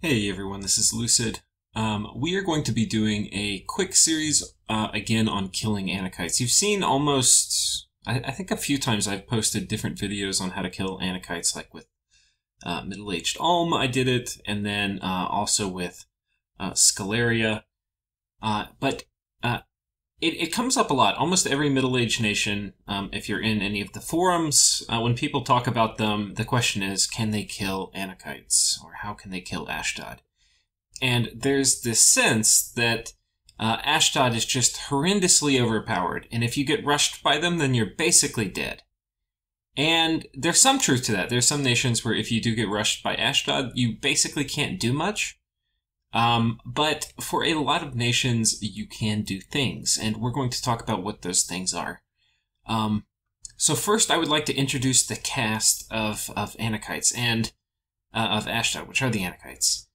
Hey everyone, this is Lucid. We are going to be doing a quick series again on killing anakites. You've seen almost, I think a few times I've posted different videos on how to kill anakites, like with middle-aged Alm, I did it, and then also with Scalaria. But it comes up a lot. Almost every middle-aged nation, if you're in any of the forums, when people talk about them, the question is, can they kill anakites? Or how can they kill Ashdod? And there's this sense that Ashdod is just horrendously overpowered, and if you get rushed by them, then you're basically dead. And there's some truth to that. There's some nations where if you do get rushed by Ashdod, you basically can't do much. But for a lot of nations, you can do things, and we're going to talk about what those things are. So first, I would like to introduce the cast of anakites and of Ashdod, which are the anakites.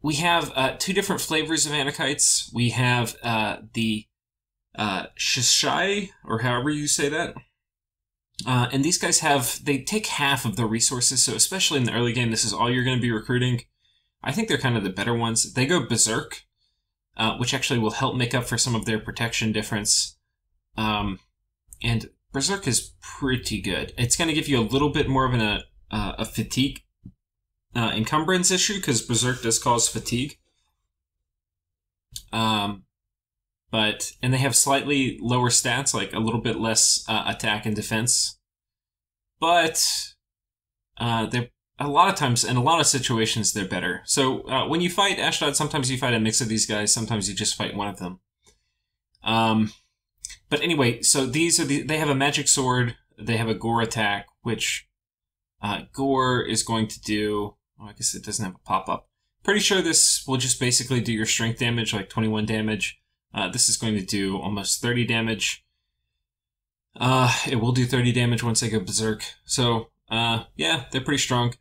We have two different flavors of anakites. We have the Shishai, or however you say that. And these guys they take half of the resources, so especially in the early game, this is all you're going to be recruiting. I think they're kind of the better ones. They go Berserk, which actually will help make up for some of their protection difference. And Berserk is pretty good. It's going to give you a little bit more of a fatigue encumbrance issue, because Berserk does cause fatigue. And they have slightly lower stats, like a little bit less attack and defense. But they're a lot of times, in a lot of situations, they're better. So when you fight Ashdod, sometimes you fight a mix of these guys, sometimes you just fight one of them. But anyway, so these are they have a magic sword, they have a gore attack, which gore is going to do, I guess it doesn't have a pop-up. Pretty sure this will just basically do your strength damage, like 21 damage. This is going to do almost 30 damage. It will do 30 damage once they go Berserk. So, yeah, they're pretty strong.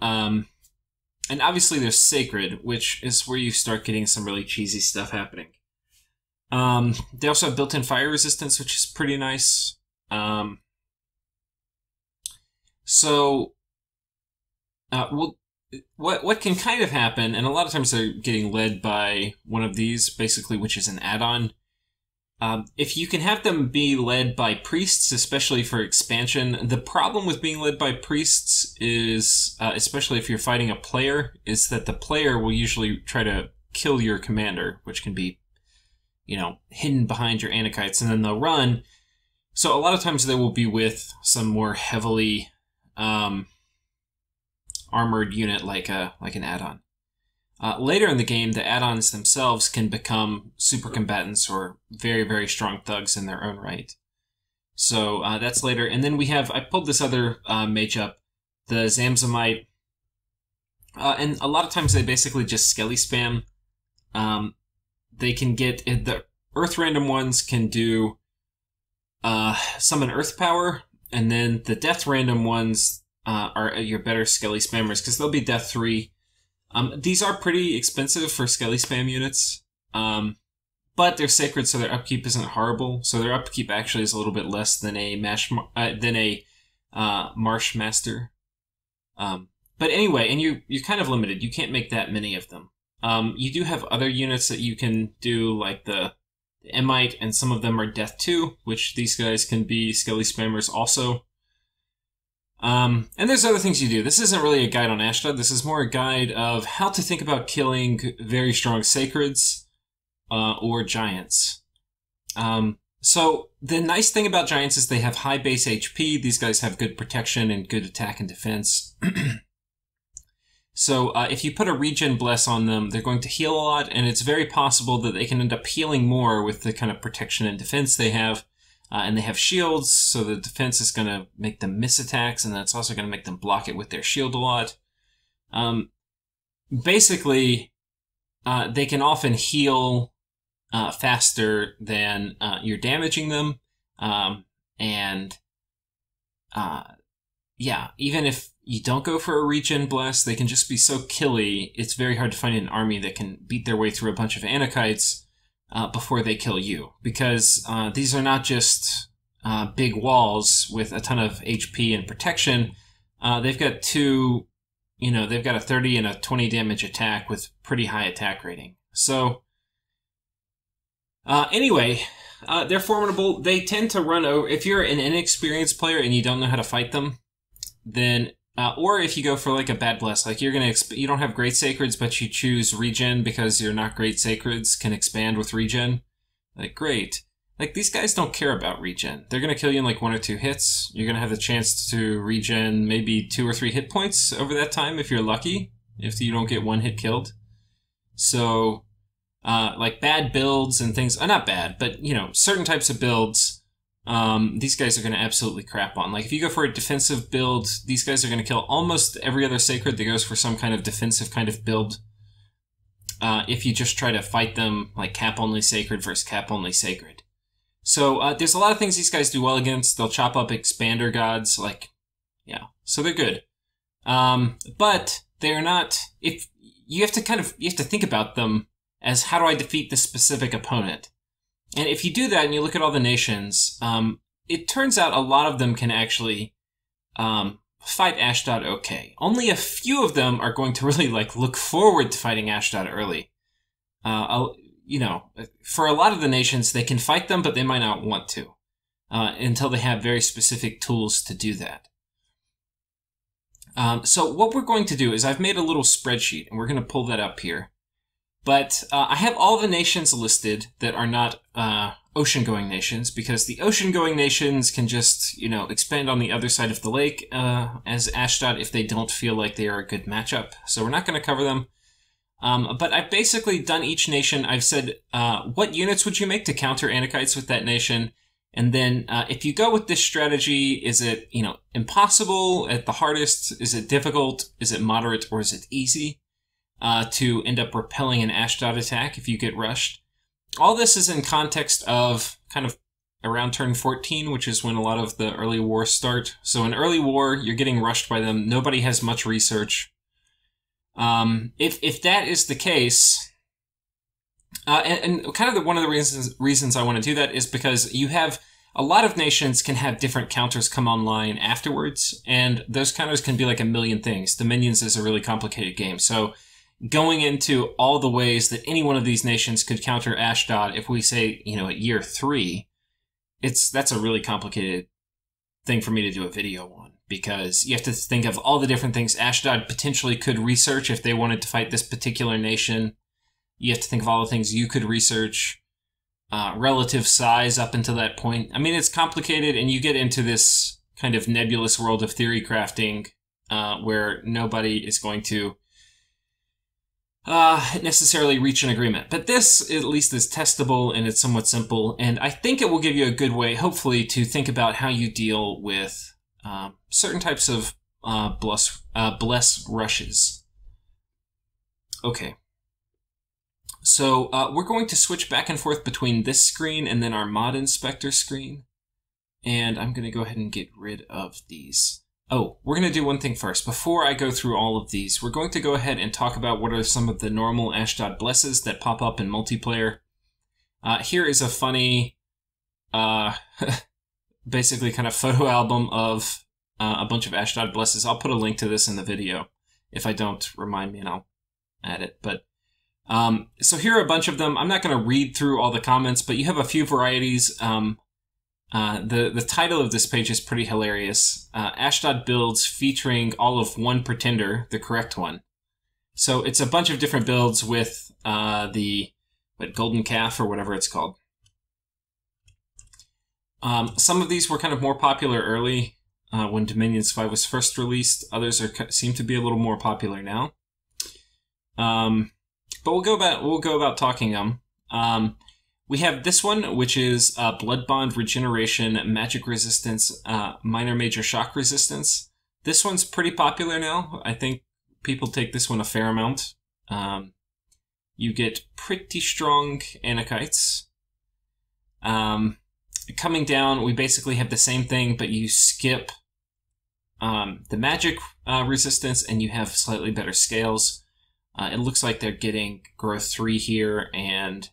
And obviously there's Sacred, which is where you start getting some really cheesy stuff happening. They also have built-in fire resistance, which is pretty nice. What can kind of happen, and a lot of times they're getting led by one of these, basically, which is an add-on. If you can have them be led by priests, especially for expansion, the problem with being led by priests is, especially if you're fighting a player, is that the player will usually try to kill your commander, which can be, hidden behind your anakites, and then they'll run. So a lot of times they will be with some more heavily armored unit, like an add-on. Later in the game, the add-ons themselves can become super combatants or very, very strong thugs in their own right. So that's later. And then I pulled this other mage up, the Zamzamite. And a lot of times they basically just skelly spam. They can get, the Earth random ones can do summon Earth power, and then the Death random ones are your better skelly spammers, because they'll be Death 3. These are pretty expensive for skelly spam units, but they're sacred, so their upkeep isn't horrible. So their upkeep actually is a little bit less than a Marsh Master. But anyway, and you're kind of limited. You can't make that many of them. You do have other units that you can do, like the Emite, and some of them are Death 2, which these guys can be skelly spammers also. And there's other things you do. This isn't really a guide on Ashdod. This is more a guide of how to think about killing very strong sacreds or giants. So the nice thing about giants is they have high base HP. These guys have good protection and good attack and defense. So if you put a regen bless on them, they're going to heal a lot, and it's very possible that they can end up healing more with the kind of protection and defense they have. And they have shields, so the defense is going to make them miss attacks, and that's also going to make them block it with their shield a lot. Basically, they can often heal faster than you're damaging them. Yeah, even if you don't go for a regen blast, they can just be so killy, it's very hard to find an army that can beat their way through a bunch of anakites before they kill you, because these are not just big walls with a ton of HP and protection. They've got two you know, they've got a 30 and a 20 damage attack with pretty high attack rating. So, anyway, they're formidable. They tend to run over. If you're an inexperienced player and you don't know how to fight them, then, or if you go for like a bad bless, like you don't have great sacreds, but you choose regen because you're not great sacreds, can expand with regen. Like, great. Like, these guys don't care about regen. They're going to kill you in like 1 or 2 hits. You're going to have the chance to regen maybe 2 or 3 hit points over that time if you're lucky, if you don't get 1 hit killed. So, like bad builds and things, not bad, but, you know, certain types of builds, these guys are going to absolutely crap on. Like, if you go for a defensive build, these guys are going to kill almost every other sacred that goes for some kind of defensive kind of build. If you just try to fight them like cap-only sacred versus cap-only sacred. So there's a lot of things these guys do well against. They'll chop up expander gods, like, yeah. So they're good. But they're not, if you have to think about them as, how do I defeat this specific opponent? And if you do that and you look at all the nations, it turns out a lot of them can actually fight Ashdod okay. Only a few of them are going to really like look forward to fighting Ashdod early. You know, for a lot of the nations, they can fight them, but they might not want to until they have very specific tools to do that. So what we're going to do is I've made a little spreadsheet, and we're going to pull that up here. But I have all the nations listed that are not ocean-going nations, because the ocean-going nations can just, you know, expand on the other side of the lake as Ashdod if they don't feel like they are a good matchup. So we're not going to cover them. But I've basically done each nation. I've said, what units would you make to counter Anakites with that nation? And then if you go with this strategy, is it, you know, impossible at the hardest? Is it difficult? Is it moderate? Or is it easy to end up repelling an Ashdod attack if you get rushed? All this is in context of kind of around turn 14, which is when a lot of the early wars start. So in early war, you're getting rushed by them. Nobody has much research. If that is the case, and kind of one of the reasons I want to do that is because you have a lot of nations can have different counters come online afterwards, and those counters can be like a million things. Dominions is a really complicated game, so going into all the ways that any one of these nations could counter Ashdod, if we say, you know, at year 3, that's a really complicated thing for me to do a video on. Because you have to think of all the different things Ashdod potentially could research if they wanted to fight this particular nation. You have to think of all the things you could research, relative size up until that point. I mean, it's complicated, and you get into this kind of nebulous world of theory crafting where nobody is going to necessarily reach an agreement. But this, at least, is testable, and it's somewhat simple, and I think it will give you a good way, hopefully, to think about how you deal with certain types of bless rushes. Okay. So we're going to switch back and forth between this screen and then our mod inspector screen. And I'm going to go ahead and get rid of these. Oh, we're going to do one thing first. Before I go through all of these, we're going to go ahead and talk about what are some of the normal Ashdod blesses that pop up in multiplayer. Here is a funny, basically kind of photo album of a bunch of Ashdod blesses. I'll put a link to this in the video. If I don't, remind me and I'll add it. But so here are a bunch of them. I'm not going to read through all the comments, but you have a few varieties. The title of this page is pretty hilarious. Ashdod builds featuring all of one pretender, the correct one. So it's a bunch of different builds with the golden calf or whatever it's called. Some of these were kind of more popular early when Dominions 5 was first released. Others seem to be a little more popular now. But we'll go about talking them. We have this one, which is Blood Bond Regeneration, Magic Resistance, Minor Major Shock Resistance. This one's pretty popular now. I think people take this one a fair amount. You get pretty strong Anakites. Coming down, we basically have the same thing, but you skip the magic resistance, and you have slightly better scales. It looks like they're getting growth 3 here, and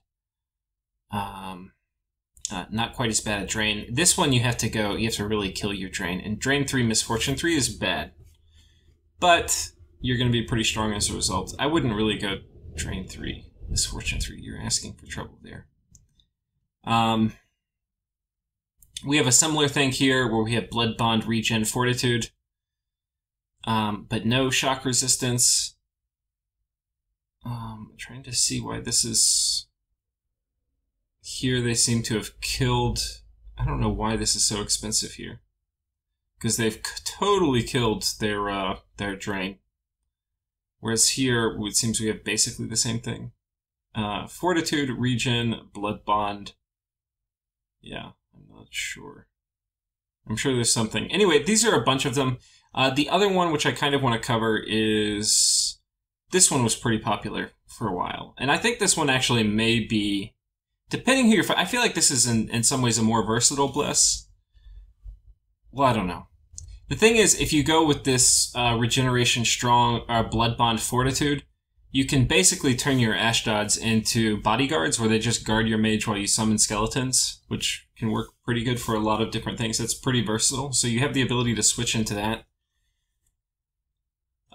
not quite as bad at drain. This one you have to really kill your drain, and drain 3, misfortune 3 is bad. But you're going to be pretty strong as a result. I wouldn't really go Drain 3, Misfortune 3. You're asking for trouble there. We have a similar thing here where we have Blood Bond, Regen, Fortitude, but no shock resistance. I'm trying to see why this is... Here they seem to have killed... I don't know why this is so expensive here. Because they've totally killed their Drain. Whereas here, it seems we have basically the same thing. Fortitude, Regen, Blood Bond. Yeah, I'm not sure. I'm sure there's something. Anyway, these are a bunch of them. The other one, which I kind of want to cover, is... This one was pretty popular for a while. And I think this one actually may be... Depending who you're fighting, I feel like this is in some ways a more versatile Bliss. Well, I don't know. The thing is, if you go with this Regeneration Strong Blood Bond Fortitude, you can basically turn your Ashdods into bodyguards where they just guard your mage while you summon skeletons, which can work pretty good for a lot of different things. It's pretty versatile, so you have the ability to switch into that.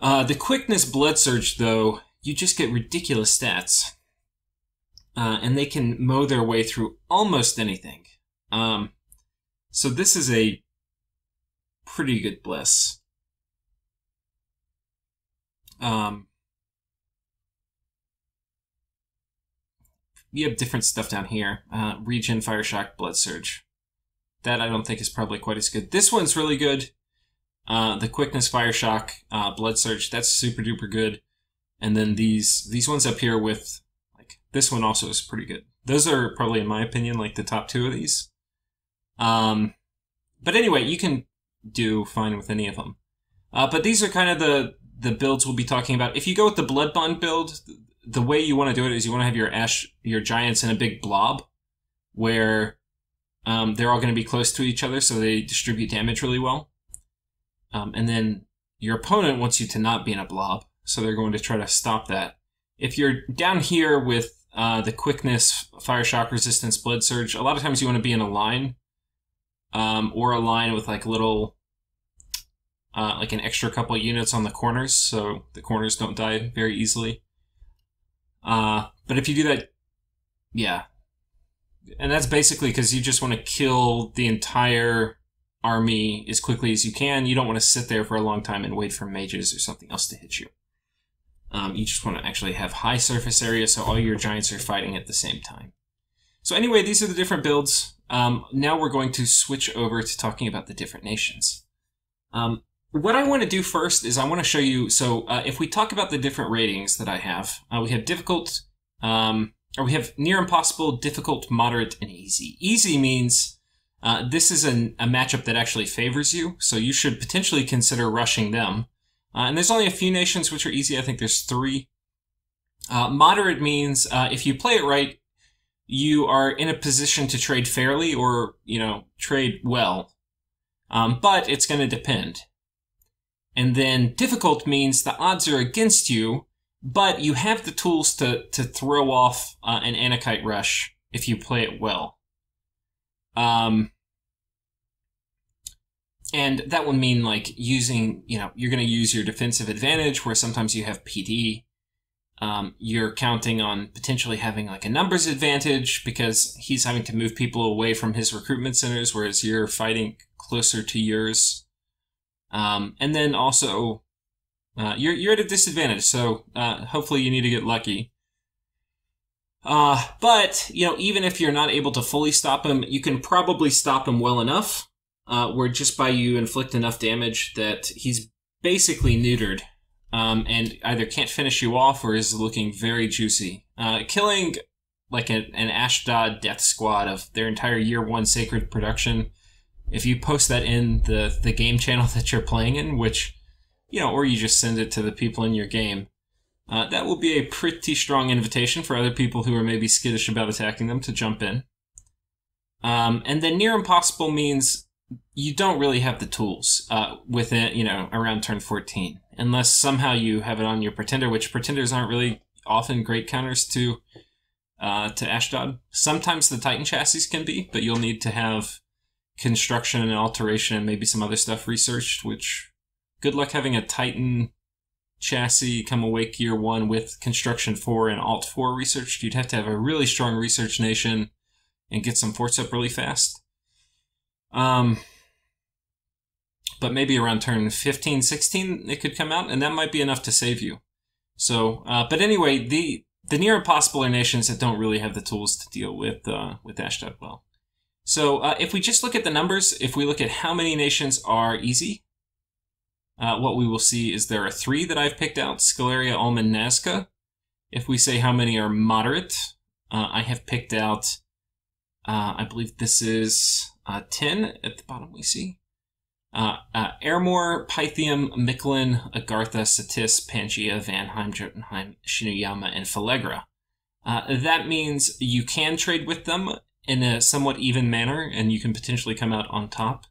The Quickness Blood Surge, though, you just get ridiculous stats. And they can mow their way through almost anything. So this is a pretty good Bliss. You have different stuff down here. Regen, Fire Shock, Blood Surge. That I don't think is probably quite as good. This one's really good. The Quickness, Fire Shock, Blood Surge, that's super duper good. And then these ones up here with, like, this one also is pretty good. Those are probably, in my opinion, like the top two of these. But anyway, you can do fine with any of them. But these are kind of the builds we'll be talking about. If you go with the Blood Bond build, the way you want to do it is you want to have your giants in a big blob where they're all going to be close to each other so they distribute damage really well. And then your opponent wants you to not be in a blob, so they're going to try to stop that. If you're down here with the Quickness, Fire Shock Resistance, Blood Surge, a lot of times you want to be in a line, or a line with like little, like an extra couple units on the corners, so the corners don't die very easily. But if you do that, yeah. And that's basically because you just want to kill the entire army as quickly as you can. You don't want to sit there for a long time and wait for mages or something else to hit you. You just want to actually have high surface area so all your giants are fighting at the same time. So anyway, these are the different builds. Now we're going to switch over to talking about the different nations. What I want to do first is I want to show you, so if we talk about the different ratings that I have, we have difficult, or we have near impossible, difficult, moderate, and easy. Easy means this is a matchup that actually favors you, so you should potentially consider rushing them. And there's only a few nations which are easy. I think there's 3. Moderate means if you play it right, you are in a position to trade fairly or, trade well. But it's going to depend. And then difficult means the odds are against you, but you have the tools to throw off an Anakite rush if you play it well. And that would mean like using, you're going to use your defensive advantage where sometimes you have PD. You're counting on potentially having like a numbers advantage because he's having to move people away from his recruitment centers, whereas you're fighting closer to yours. And then also, you're at a disadvantage, so hopefully you need to get lucky. But, even if you're not able to fully stop him, you can probably stop him well enough, where just by you inflict enough damage that he's basically neutered, and either can't finish you off or is looking very juicy. Killing like an Ashdod death squad of their entire year 1 sacred production, if you post that in the game channel that you're playing in, which, or you just send it to the people in your game, that will be a pretty strong invitation for other people who are maybe skittish about attacking them to jump in. And then near impossible means you don't really have the tools within, around turn 14, unless somehow you have it on your Pretender, which Pretenders aren't really often great counters to Ashdod. Sometimes the Titan chassis can be, but you'll need to have construction and alteration and maybe some other stuff researched, which good luck having a Titan chassis come awake year 1 with construction 4 and alt 4 research. You'd have to have a really strong research nation and get some forts up really fast. But maybe around turn 15, 16, it could come out, and that might be enough to save you. So, but anyway, the near impossible are nations that don't really have the tools to deal with Ashdod well. So, if we just look at the numbers, if we look at how many nations are easy, what we will see is there are 3 that I've picked out, Scalaria, Ulm, and Nazca. If we say how many are moderate, I have picked out, I believe this is 10 at the bottom we see. Airmore, Pythium, Michelin, Agartha, Satis, Pangea, Vanheim, Jotunheim, Shinuyama, and Falegra. That means you can trade with them in a somewhat even manner, and you can potentially come out on top.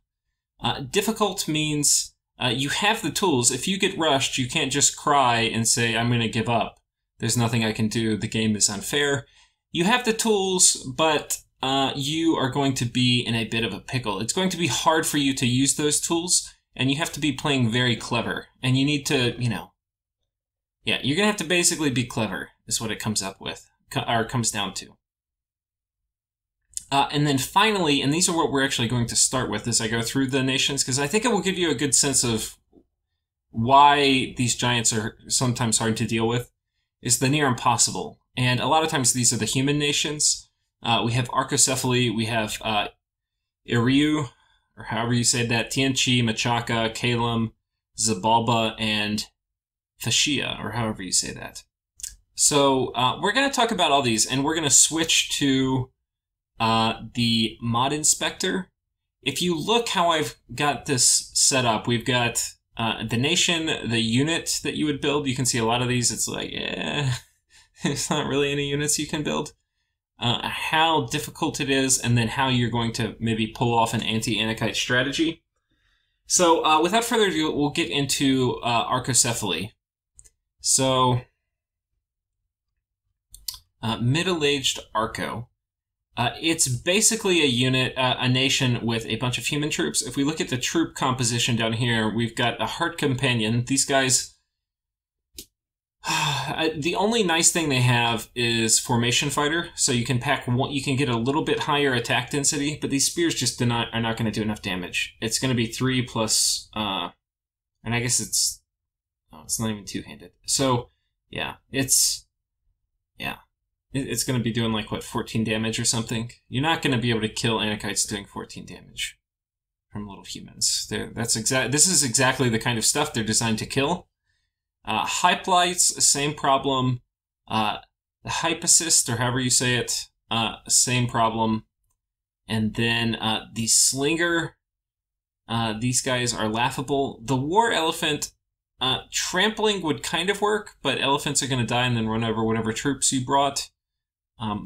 Difficult means you have the tools. If you get rushed, you can't just cry and say, I'm going to give up. There's nothing I can do. The game is unfair. You have the tools, but you are going to be in a bit of a pickle. It's going to be hard for you to use those tools, and you have to be playing very clever. And you need to, you're going to have to basically be clever, is what it comes up with, or comes down to. And then finally, and these are what we're actually going to start with as I go through the nations, because I think it will give you a good sense of why these giants are sometimes hard to deal with, is the near impossible. And a lot of times these are the human nations. We have Arcocephaly, we have Iriu, or however you say that, Tian Qi, Machaca, Calum, Sebulba, and Fascia, or however you say that. So we're going to talk about all these, and we're going to switch to the mod inspector. If you look how I've got this set up, we've got the nation, the unit that you would build. You can see a lot of these, it's like, there's not really any units you can build. How difficult it is, and then how you're going to maybe pull off an anti-Anakite strategy. So without further ado, we'll get into Arcocephaly. So middle-aged Arco. It's basically a unit, a nation with a bunch of human troops. If we look at the troop composition down here, we've got a Heart Companion. These guys, the only nice thing they have is Formation Fighter, so you can pack one, you can get a little bit higher attack density, but these spears just are not going to do enough damage. It's going to be 3 plus, and I guess it's not even two-handed. So yeah, it's going to be doing like, what, 14 damage or something? You're not going to be able to kill Anakites doing 14 damage from little humans. This is exactly the kind of stuff they're designed to kill. Hyplites, same problem. The Hypocist, or however you say it, same problem. And then the Slinger, these guys are laughable. The War Elephant, trampling would kind of work, but elephants are going to die and then run over whatever troops you brought.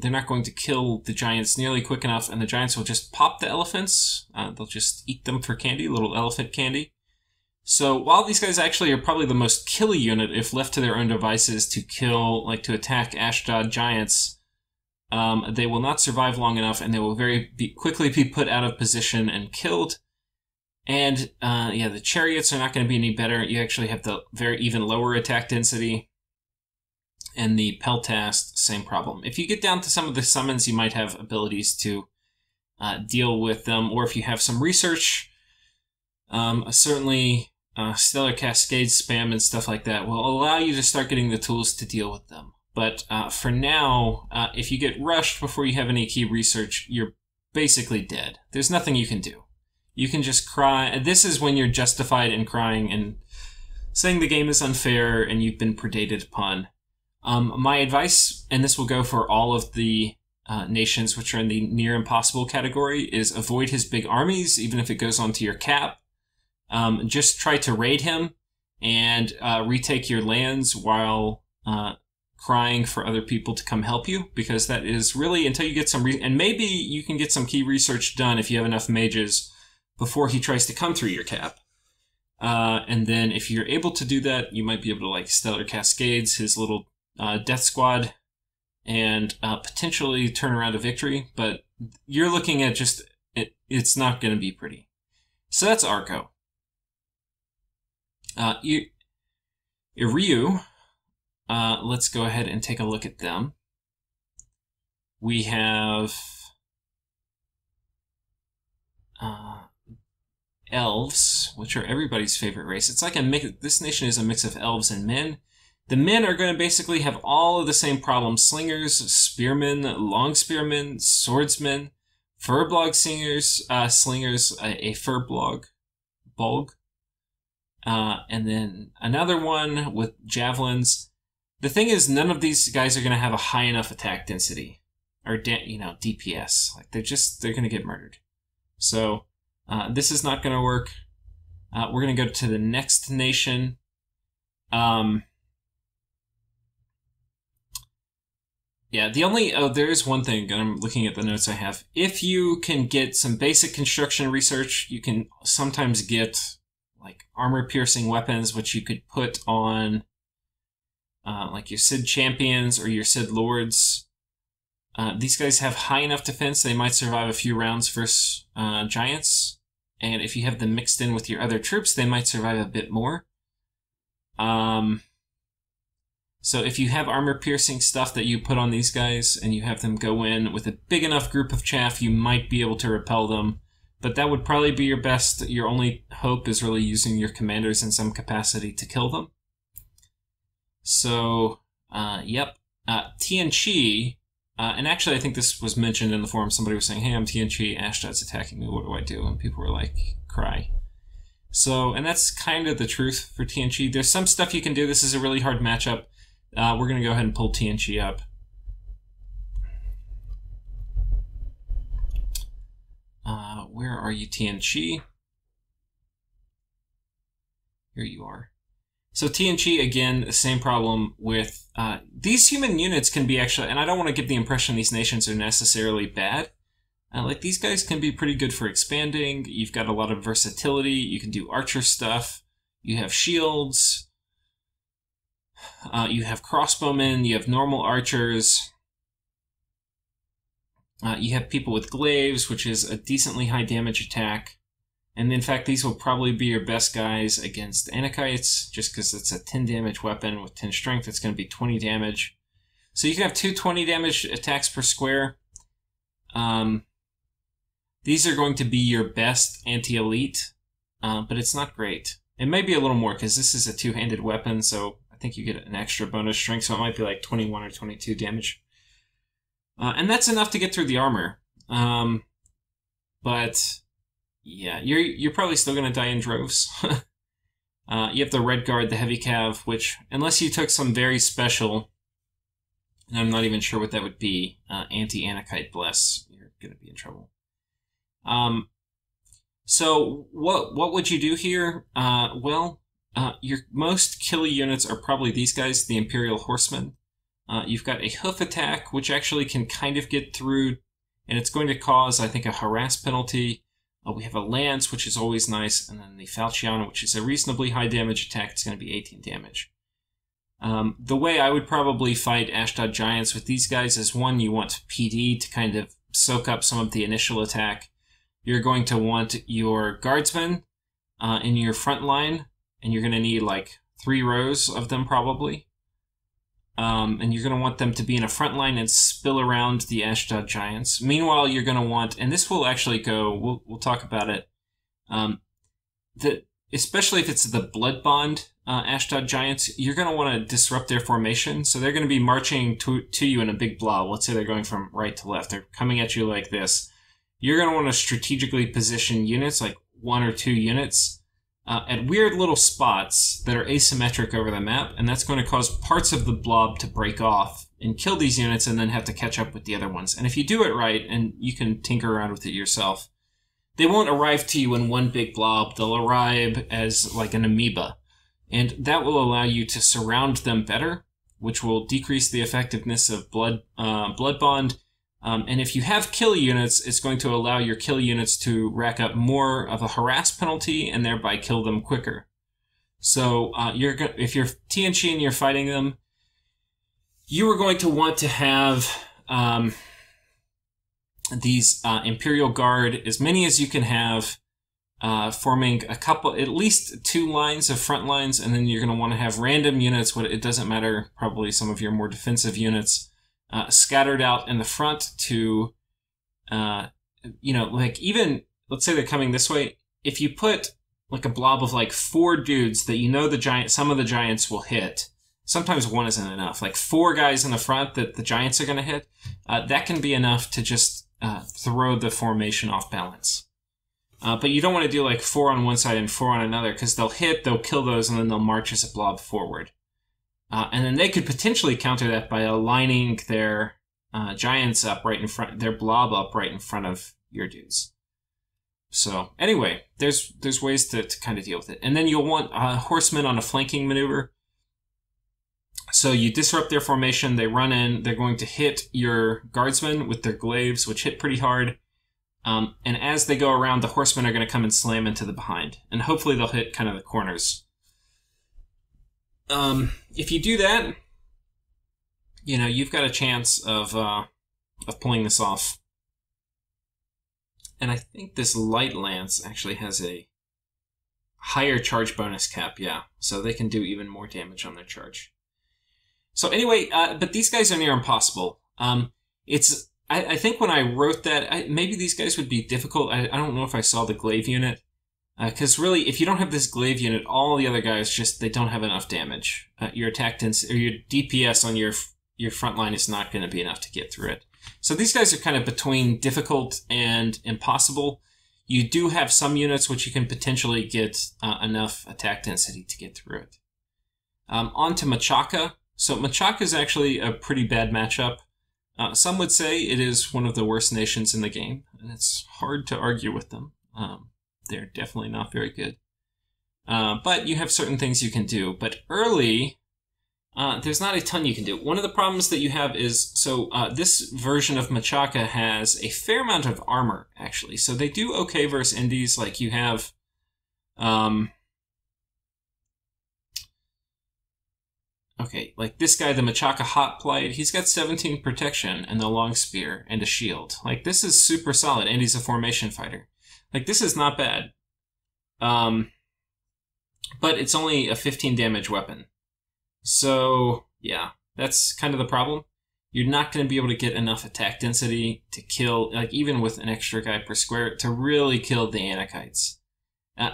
They're not going to kill the giants nearly quick enough, and the giants will just pop the elephants. They'll just eat them for candy, little elephant candy. So while these guys actually are probably the most killy unit if left to their own devices to kill, like to attack Ashdod giants, they will not survive long enough, and they will quickly be put out of position and killed. And yeah, the chariots are not going to be any better. You actually have the even lower attack density. And the Peltast, same problem. If you get down to some of the summons, you might have abilities to deal with them, or if you have some research, certainly Stellar Cascade spam and stuff like that will allow you to start getting the tools to deal with them. But for now, if you get rushed before you have any key research, you're basically dead. There's nothing you can do. You can just cry. This is when you're justified in crying and saying the game is unfair and you've been predated upon. My advice, and this will go for all of the nations which are in the near impossible category, is avoid his big armies, even if it goes onto your cap. Just try to raid him and retake your lands while crying for other people to come help you, because that is really until you get some and maybe you can get some key research done if you have enough mages before he tries to come through your cap. And then if you're able to do that, you might be able to, like, Stellar Cascades his little Death Squad and potentially turn around a victory, but you're looking at just it's not going to be pretty. So that's Arco. Iryu, let's go ahead and take a look at them. We have elves, which are everybody's favorite race. It's like a mix. This nation is a mix of elves and men. The men are going to basically have all of the same problems: slingers, spearmen, long spearmen, swordsmen, furblog slingers, a furblog, bulg, and then another one with javelins. The thing is, none of these guys are going to have a high enough attack density, or DPS. Like they're going to get murdered. So this is not going to work. We're going to go to the next nation. Yeah, there is one thing, and I'm looking at the notes I have. If you can get some basic construction research, you can sometimes get like armor-piercing weapons, which you could put on like your Sid champions or your Sid lords. These guys have high enough defense, they might survive a few rounds versus giants. And if you have them mixed in with your other troops, they might survive a bit more. So if you have armor-piercing stuff that you put on these guys and you have them go in with a big enough group of chaff, you might be able to repel them. But that would probably be your best. Your only hope is really using your commanders in some capacity to kill them. So, yep. Tian Qi, and actually I think this was mentioned in the forum. Somebody was saying, hey, I'm Tian Qi, Ashdod's attacking me, what do I do? And people were like, cry. So, and that's kind of the truth for Tian Qi. There's some stuff you can do. This is a really hard matchup. We're going to go ahead and pull Tian Qi up. Where are you, Tian Qi? Here you are. So Tian Qi, again, the same problem with these human units can be actually, and I don't want to give the impression these nations are necessarily bad. Like these guys can be pretty good for expanding. You've got a lot of versatility. You can do archer stuff. You have shields. You have crossbowmen, you have normal archers, you have people with glaives, which is a decently high damage attack. And in fact, these will probably be your best guys against Anakites, just because it's a 10 damage weapon with 10 strength, it's going to be 20 damage. So you can have 2 20 damage attacks per square. These are going to be your best anti-elite, but it's not great. It may be a little more, because this is a 2-handed weapon, so I think you get an extra bonus strength, so it might be like 21 or 22 damage. And that's enough to get through the armor. But yeah, you're probably still going to die in droves. You have the Red Guard, the Heavy Cav, which, unless you took some very special, and I'm not even sure what that would be, anti-Anakite Bless, you're going to be in trouble. So what would you do here? Your most killy units are probably these guys, the Imperial Horsemen. You've got a hoof attack, which actually can kind of get through, and it's going to cause, I think, a harass penalty. We have a lance, which is always nice, and then the Falciano, which is a reasonably high damage attack. It's going to be 18 damage. The way I would probably fight Ashdod Giants with these guys is, one, you want PD to kind of soak up some of the initial attack. You're going to want your guardsmen in your front line, and you're going to need like 3 rows of them probably. And you're going to want them to be in a front line and spill around the Ashdod Giants. Meanwhile, you're going to want, and this will actually go, we'll talk about it, especially if it's the Blood Bond Ashdod Giants, you're going to want to disrupt their formation. So they're going to be marching to you in a big blob. Let's say they're going from right to left. They're coming at you like this. You're going to want to strategically position units, like 1 or 2 units, at weird little spots that are asymmetric over the map, and that's going to cause parts of the blob to break off and kill these units and then have to catch up with the other ones. And if you do it right, and you can tinker around with it yourself, they won't arrive to you in one big blob. They'll arrive as like an amoeba. And that will allow you to surround them better, which will decrease the effectiveness of Blood Bond. And if you have kill units, it's going to allow your kill units to rack up more of a harass penalty and thereby kill them quicker. So if you're Tian Qi and you're fighting them, you are going to want to have these Imperial Guard, as many as you can have. forming at least 2 lines of front lines, and then you're going to want to have random units, it doesn't matter, probably some of your more defensive units, scattered out in the front to, like even, let's say they're coming this way, if you put like a blob of like 4 dudes that some of the giants will hit, sometimes 1 isn't enough, like 4 guys in the front that the giants are going to hit, that can be enough to just throw the formation off balance. But you don't want to do like 4 on one side and 4 on another, because they'll kill those, and then they'll march as a blob forward. And then they could potentially counter that by aligning their giants up right in front, their blob up right in front of your dudes. So anyway, there's ways to kind of deal with it. And then you'll want horsemen on a flanking maneuver. So you disrupt their formation, they run in, they're going to hit your guardsmen with their glaives, which hit pretty hard. And as they go around, the horsemen are going to come and slam into the behind. And hopefully they'll hit kind of the corners. If you do that, you've got a chance of pulling this off. And I think this light lance actually has a higher charge bonus cap, yeah. So they can do even more damage on their charge. So anyway, but these guys are near impossible. I think when I wrote that, maybe these guys would be difficult. I don't know if I saw the glaive unit. Because really, if you don't have this glaive unit, all the other guys they don't have enough damage. Your attack or your DPS on your front line is not going to be enough to get through it. So these guys are kind of between difficult and impossible. You do have some units which you can potentially get enough attack density to get through it. On to Machaca. So Machaca is actually a pretty bad matchup. Some would say it is one of the worst nations in the game, and it's hard to argue with them. They're definitely not very good. But you have certain things you can do. But early, there's not a ton you can do. One of the problems that you have is, this version of Machaca has a fair amount of armor, actually. So they do okay versus indies. Like you have, like this guy, the Machaca Hot Plight, he's got 17 protection and the long spear and a shield. Like this is super solid, and he's a formation fighter. Like this is not bad. But it's only a 15 damage weapon. So, yeah, that's kind of the problem. You're not going to be able to get enough attack density to kill, like even with an extra guy per square, to really kill the Anakites.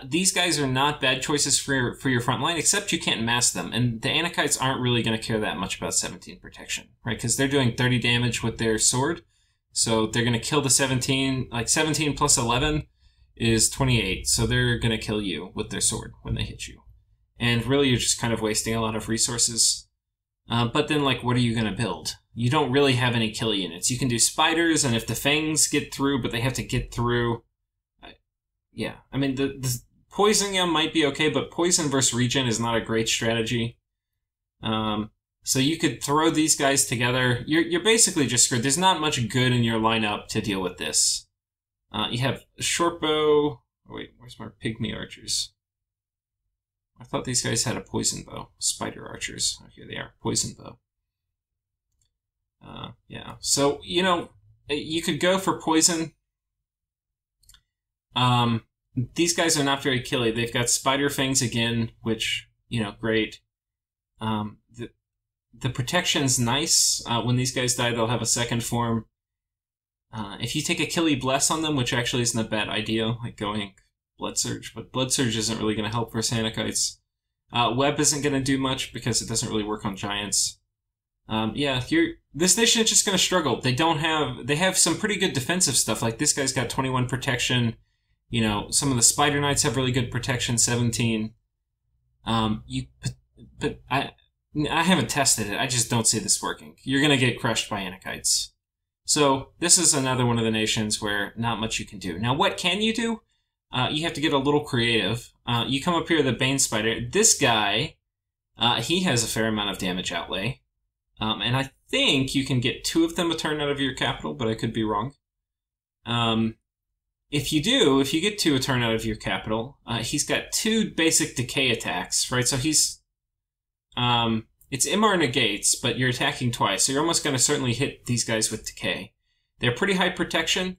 These guys are not bad choices for your front line, except you can't mass them. And the Anakites aren't really going to care that much about 17 protection, right? Because they're doing 30 damage with their sword. So they're going to kill the 17, like 17 plus 11 is 28. So they're going to kill you with their sword when they hit you. And really, you're just kind of wasting a lot of resources. But then, like, what are you going to build? You don't really have any kill units. You can do spiders, and if the fangs get through, but they have to get through... yeah, I mean, the poisoning them might be okay, but poison versus regen is not a great strategy. So you could throw these guys together. You're basically just screwed. There's not much good in your lineup to deal with this. You have a short bow... oh, wait, where's my pygmy archers? I thought these guys had a poison bow. Spider archers. Oh, here they are. Poison bow. Yeah. So, you could go for poison. These guys are not very killy. They've got spider fangs again, which, great. The protection's nice. When these guys die, they'll have a second form. If you take a Killy Bless on them, which actually isn't a bad idea, like going Blood Surge, but Blood Surge isn't really going to help for Anakites. Web isn't going to do much because it doesn't really work on giants. This nation is just going to struggle. They have some pretty good defensive stuff, like this guy's got 21 protection. Some of the Spider Knights have really good protection, 17. But I haven't tested it. I just don't see this working. You're going to get crushed by Anakites. So this is another one of the nations where not much you can do. Now, what can you do? You have to get a little creative. You come up here, the Bane Spider. This guy, he has a fair amount of damage outlay. And I think you can get 2 of them a turn out of your capital, but I could be wrong. If you get 2 a turn out of your capital, he's got 2 basic decay attacks, right? So he's... it's MR negates, but you're attacking twice, so you're almost going to certainly hit these guys with decay. They're pretty high protection,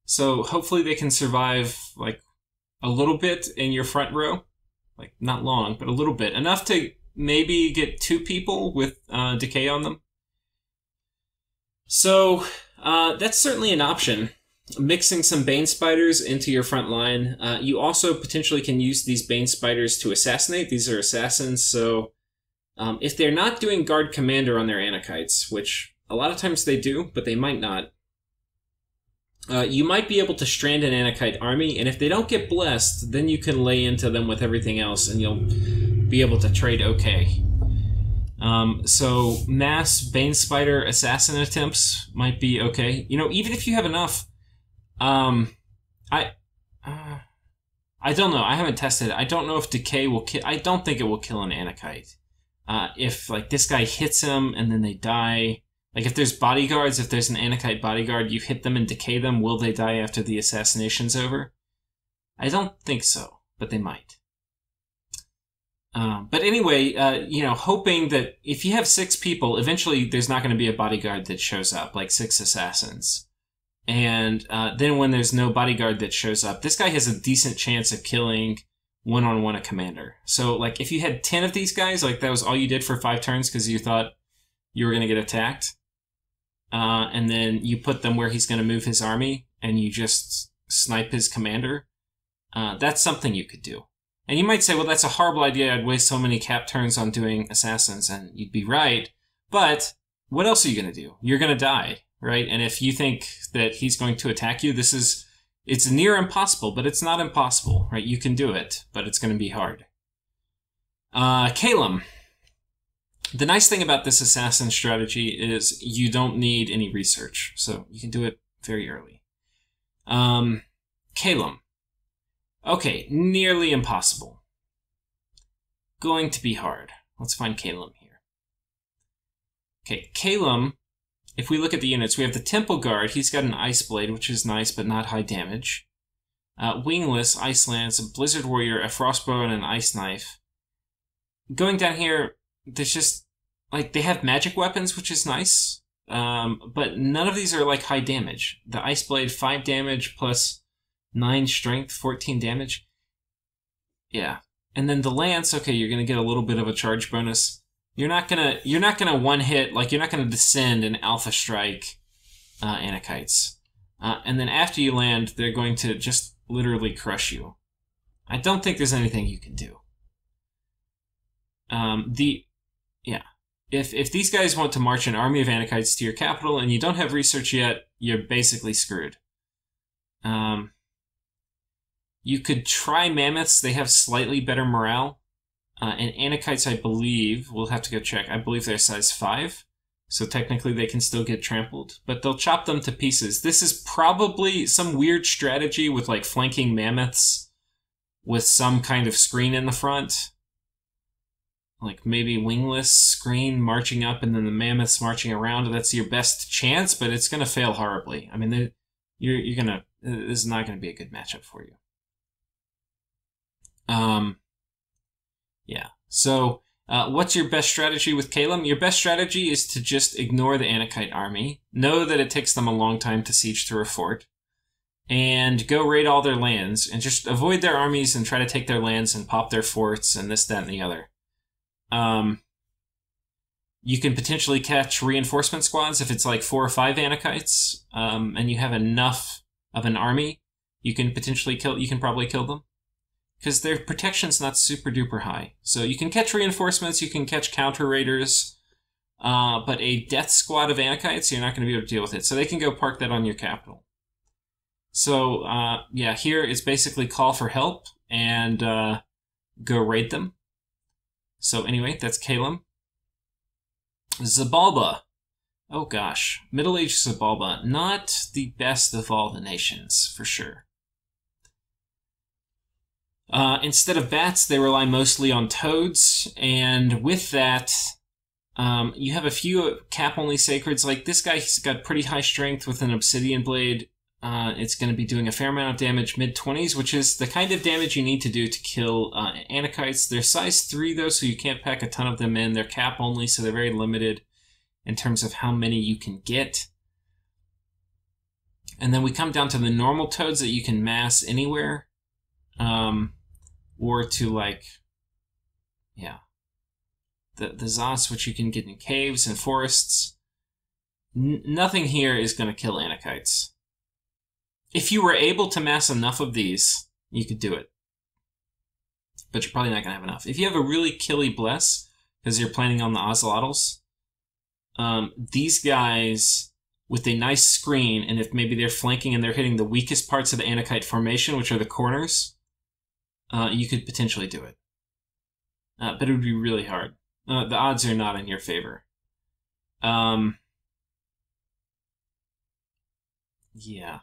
so hopefully they can survive, like, a little bit in your front row. Like, not long, but a little bit. Enough to maybe get 2 people with decay on them. So, that's certainly an option. Mixing some Bane Spiders into your front line. You also potentially can use these Bane Spiders to assassinate. These are assassins, so if they're not doing Guard Commander on their Anakites, which a lot of times they do, but they might not, you might be able to strand an Anakite army, and if they don't get blessed, then you can lay into them with everything else, and you'll be able to trade okay. So mass Bane Spider assassin attempts might be okay. You know, even if you have enough, I don't know. I haven't tested it. I don't know if decay will kill. I don't think it will kill an Anakite. If like this guy hits him and then they die. Like if there's bodyguards, if there's an Anakite bodyguard, you hit them and decay them, will they die after the assassination's over? I don't think so, but they might. But anyway, you know, hoping that if you have 6 people, eventually there's not going to be a bodyguard that shows up, like 6 assassins. And then when there's no bodyguard that shows up, this guy has a decent chance of killing one-on-one a commander. So, like, if you had 10 of these guys, like, that was all you did for 5 turns because you thought you were going to get attacked, and then you put them where he's going to move his army, and you just snipe his commander, that's something you could do. And you might say, well, that's a horrible idea. I'd waste so many cap turns on doing assassins, and you'd be right. But what else are you going to do? You're going to die, right? And if you think that he's going to attack you, it's near impossible, but it's not impossible, right? You can do it, but it's going to be hard. Calum. The nice thing about this assassin strategy is you don't need any research, so you can do it very early. Calum. Okay, nearly impossible. Going to be hard. Let's find Calum here. Okay, Calum, if we look at the units, we have the Temple Guard. He's got an Ice Blade, which is nice, but not high damage. Wingless, Ice Lance, a Blizzard Warrior, a Frostbow, and an Ice Knife. Going down here, there's just, like, they have magic weapons, which is nice. But none of these are, like, high damage. The Ice Blade, 5 damage plus 9 strength, 14 damage. Yeah. And then the Lance, okay, you're gonna get a little bit of a charge bonus. You're not gonna one hit, like, you're not gonna descend and alpha strike Anakites. And then after you land, they're going to just literally crush you. I don't think there's anything you can do. If these guys want to march an army of Anakites to your capital and you don't have research yet, you're basically screwed. You could try Mammoths. They have slightly better morale. And Anakites, I believe, we'll have to go check. I believe they're size 5. So technically they can still get trampled. But they'll chop them to pieces. This is probably some weird strategy with, like, flanking Mammoths with some kind of screen in the front. Like, maybe wingless screen marching up and then the Mammoths marching around. That's your best chance, but it's going to fail horribly. I mean, this is not going to be a good matchup for you. Yeah. So, what's your best strategy with Calum? Your best strategy is to just ignore the Anakite army. Know that it takes them a long time to siege through a fort. And go raid all their lands. And just avoid their armies and try to take their lands and pop their forts and this, that, and the other. You can potentially catch reinforcement squads if it's like 4 or 5 Anakites. And you have enough of an army. You can probably kill them. Because their protection's not super duper high. So you can catch reinforcements, you can catch counter raiders, but a death squad of Anakites, you're not going to be able to deal with it. So they can go park that on your capital. So, yeah, here is basically call for help and go raid them. So anyway, that's Calum. Sebulba. Oh gosh, middle-aged Sebulba. Not the best of all the nations, for sure. Instead of bats, they rely mostly on toads, and with that, you have a few cap-only sacreds. Like this guy, he's got pretty high strength with an obsidian blade. It's going to be doing a fair amount of damage, mid-20s, which is the kind of damage you need to do to kill Anakites. They're size 3, though, so you can't pack a ton of them in. They're cap-only, so they're very limited in terms of how many you can get. And then we come down to the normal toads that you can mass anywhere. or to like, yeah, the Zos, which you can get in caves and forests. Nothing here is going to kill anakites. If you were able to mass enough of these, you could do it. But you're probably not going to have enough. If you have a really killy bless, because you're planning on the ocelotls, these guys with a nice screen, and if maybe they're flanking and they're hitting the weakest parts of the anakite formation, which are the corners, you could potentially do it. But it would be really hard. The odds are not in your favor. Yeah.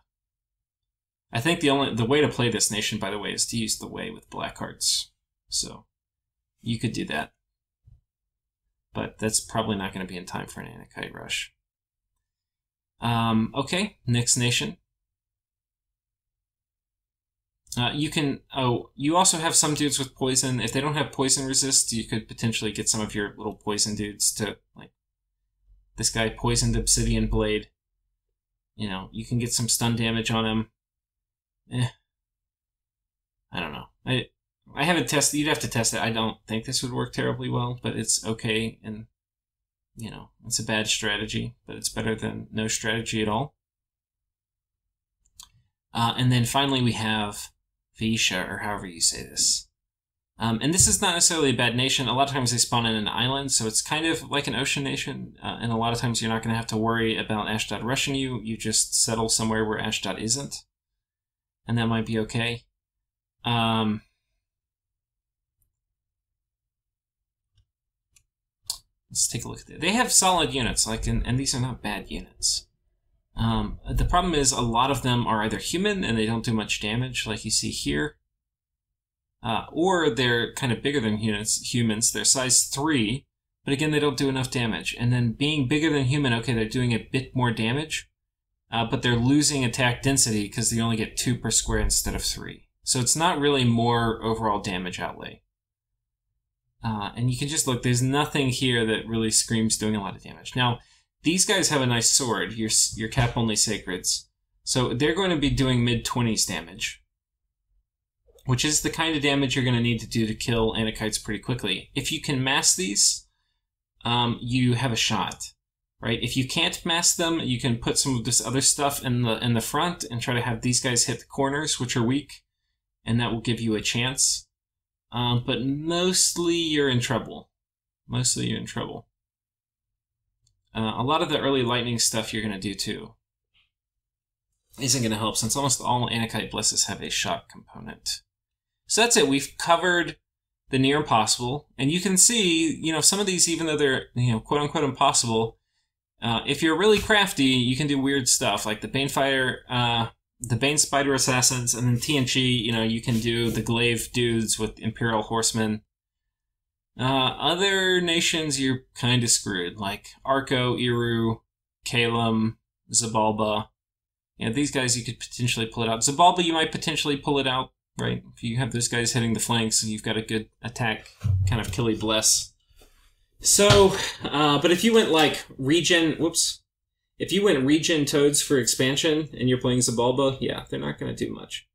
I think the way to play this nation, by the way, is to use the way with black hearts. So you could do that. But that's probably not going to be in time for an anakite rush. Okay, next nation. You also have some dudes with poison. If they don't have poison resist, you could potentially get some of your little poison dudes to, like, this guy poisoned Obsidian Blade. You know, you can get some stun damage on him. I don't know. I haven't tested. You'd have to test it. I don't think this would work terribly well, but it's okay, and you know, it's a bad strategy, but it's better than no strategy at all. And then finally we have Visha, or however you say this. And this is not necessarily a bad nation. A lot of times they spawn in an island, so it's kind of like an ocean nation, and a lot of times you're not going to have to worry about Ashdod rushing you. You just settle somewhere where Ashdod isn't, and that might be okay. Let's take a look at that. They have solid units, like, and these are not bad units. The problem is a lot of them are either human and they don't do much damage, like you see here, or they're kind of bigger than humans. They're size 3, but again, they don't do enough damage. And then being bigger than human, okay, they're doing a bit more damage, but they're losing attack density because they only get 2 per square instead of 3. So it's not really more overall damage outlay. And you can just look, there's nothing here that really screams doing a lot of damage. Now, these guys have a nice sword, your cap-only sacreds. So they're going to be doing mid-20s damage, which is the kind of damage you're going to need to do to kill anakites pretty quickly. If you can mass these, you have a shot, right? If you can't mass them, you can put some of this other stuff in the front and try to have these guys hit the corners, which are weak, and that will give you a chance. But mostly you're in trouble. Mostly you're in trouble. A lot of the early lightning stuff you're going to do too isn't going to help, since almost all anakite blesses have a shock component. So that's it. We've covered the near impossible, and you can see, you know, some of these, even though they're, you know, quote unquote impossible, if you're really crafty, you can do weird stuff like the the Bane Spider Assassins, and then Tian Qi, you know, you can do the Glaive dudes with Imperial Horsemen. Other nations, you're kind of screwed, like Arco, Iru, Calum, Sebulba. You know, these guys you could potentially pull it out. Sebulba, you might potentially pull it out, right? If you have those guys hitting the flanks and you've got a good attack, kind of killy bless. So, but if you went like if you went regen toads for expansion and you're playing Sebulba, yeah, they're not going to do much.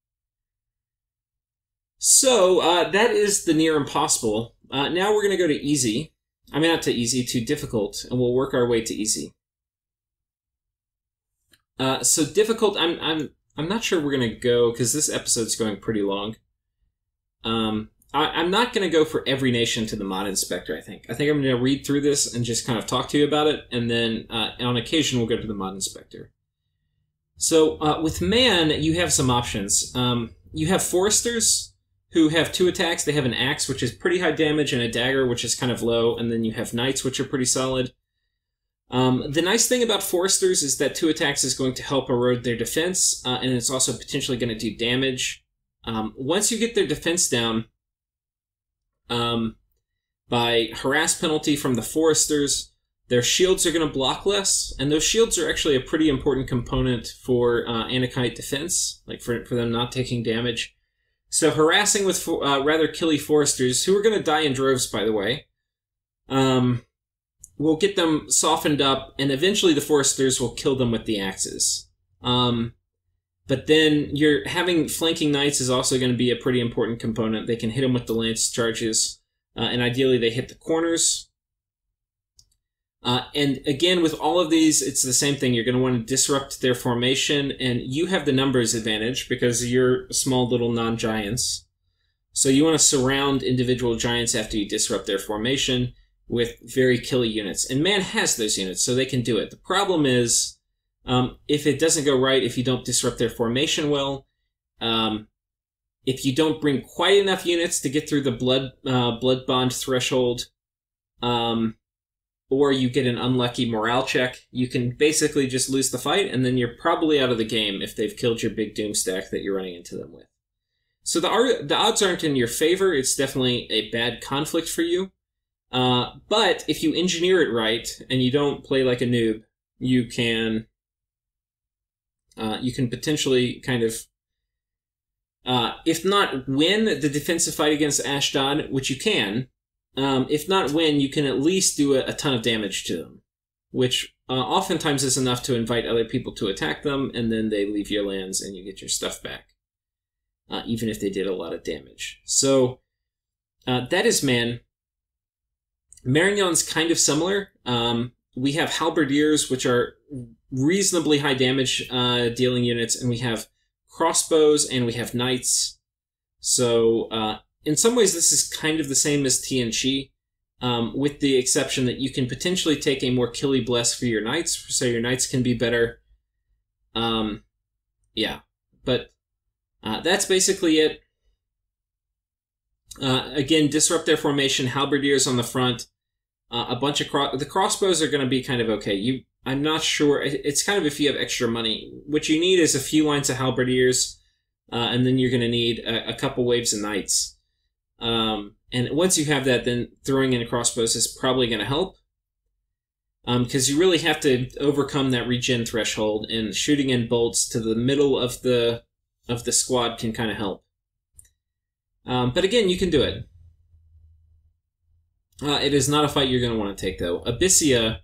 So, that is the near impossible. Now we're going to go to easy. I mean, not to easy, to difficult, and we'll work our way to easy. So difficult, I'm not sure we're going to go, because this episode's going pretty long. I'm not going to go for every nation to the mod inspector, I think. I think I'm going to read through this and just kind of talk to you about it, and then on occasion we'll go to the mod inspector. So with man, you have some options. You have foresters who have 2 attacks. They have an axe, which is pretty high damage, and a dagger, which is kind of low, and then you have knights, which are pretty solid. The nice thing about foresters is that 2 attacks is going to help erode their defense, and it's also potentially going to do damage. Once you get their defense down, by harass penalty from the foresters, their shields are going to block less, and those shields are actually a pretty important component for anakite defense, like for them not taking damage. So harassing with rather killy foresters, who are going to die in droves, by the way, will get them softened up, and eventually the foresters will kill them with the axes. But then you're having flanking knights is also going to be a pretty important component. They can hit them with the lance charges, and ideally they hit the corners. And again, with all of these, it's the same thing. You're going to want to disrupt their formation, and you have the numbers advantage because you're small little non-giants. So you want to surround individual giants after you disrupt their formation with very killy units. And man has those units, so they can do it. The problem is, if it doesn't go right, if you don't disrupt their formation well, if you don't bring quite enough units to get through the blood bond threshold, or you get an unlucky morale check, you can basically just lose the fight, and then you're probably out of the game if they've killed your big doom stack that you're running into them with. So the odds aren't in your favor. It's definitely a bad conflict for you. But if you engineer it right and you don't play like a noob, you can potentially kind of, if not win the defensive fight against Ashdod, which you can, if not win, you can at least do a ton of damage to them, which oftentimes is enough to invite other people to attack them, and then they leave your lands and you get your stuff back, even if they did a lot of damage. So that is Man. Marignon's kind of similar. We have halberdiers, which are reasonably high damage dealing units, and we have crossbows, and we have knights. So in some ways this is kind of the same as Tian Qi, with the exception that you can potentially take a more killy bless for your knights, so your knights can be better. Yeah, but that's basically it. Again, disrupt their formation, halberdiers on the front, a bunch of the crossbows are going to be kind of okay. I'm not sure. It's kind of if you have extra money. What you need is a few lines of halberdiers, and then you're going to need a couple waves of knights. And once you have that, then throwing in crossbows is probably going to help, because you really have to overcome that regen threshold, and shooting in bolts to the middle of the squad can kind of help. But again, you can do it. It is not a fight you're going to want to take, though. Abyssia,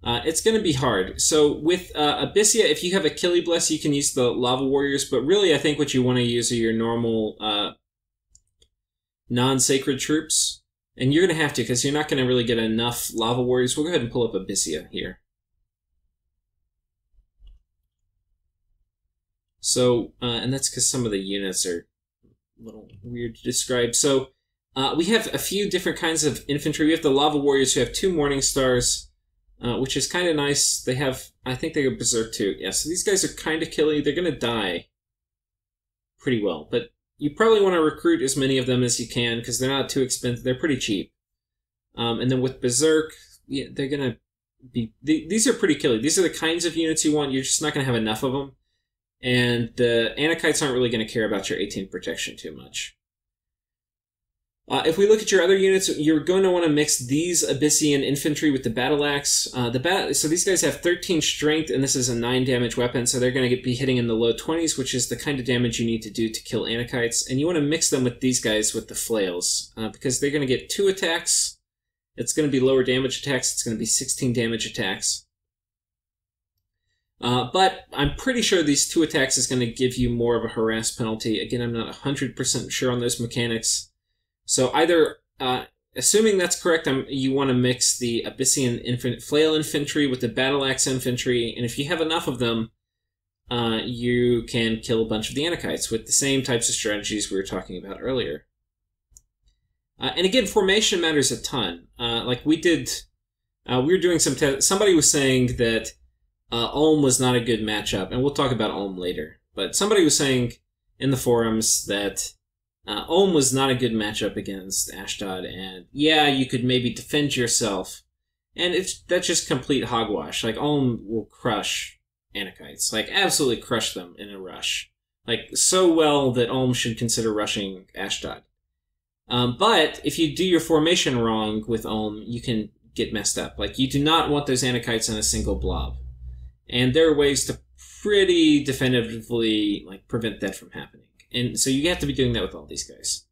it's going to be hard. So with Abyssia, if you have a Killy Bless, you can use the Lava Warriors, but really I think what you want to use are your normal non-sacred troops. And you're going to have to, because you're not going to really get enough Lava Warriors. We'll go ahead and pull up Abyssia here. So, and that's because some of the units are a little weird to describe. So, we have a few different kinds of infantry. We have the Lava Warriors who have 2 Morning Stars, which is kind of nice. They have, I think they go Berserk too. Yeah, so these guys are kind of killy. They're going to die pretty well. But you probably want to recruit as many of them as you can, because they're not too expensive. They're pretty cheap. And then with Berserk, yeah, they're going to be... These are pretty killy. These are the kinds of units you want. You're just not going to have enough of them. And the Anakites aren't really going to care about your 18 protection too much. If we look at your other units, you're going to want to mix these Abyssian infantry with the battle axe. So these guys have 13 strength, and this is a 9 damage weapon, so they're going to be hitting in the low 20s, which is the kind of damage you need to do to kill Anakites. And you want to mix them with these guys with the flails, because they're going to get 2 attacks. It's going to be lower damage attacks. It's going to be 16 damage attacks. But I'm pretty sure these 2 attacks is going to give you more of a harass penalty. Again, I'm not 100% sure on those mechanics. So either, assuming that's correct, you want to mix the Abyssian Flail Infantry with the Battle Axe Infantry, and if you have enough of them, you can kill a bunch of the Anakites with the same types of strategies we were talking about earlier. And again, formation matters a ton. Like we did, we were doing some tests. Somebody was saying that Ulm was not a good matchup, and we'll talk about Ulm later. But somebody was saying in the forums that Ulm was not a good matchup against Ashdod, and yeah, you could maybe defend yourself, and that's just complete hogwash. Like, Ulm will crush Anakites, like, absolutely crush them in a rush. Like, so well that Ulm should consider rushing Ashdod. But if you do your formation wrong with Ulm, you can get messed up. Like, you do not want those Anakites in a single blob. And there are ways to pretty definitively, like, prevent that from happening. And so you have to be doing that with all these guys.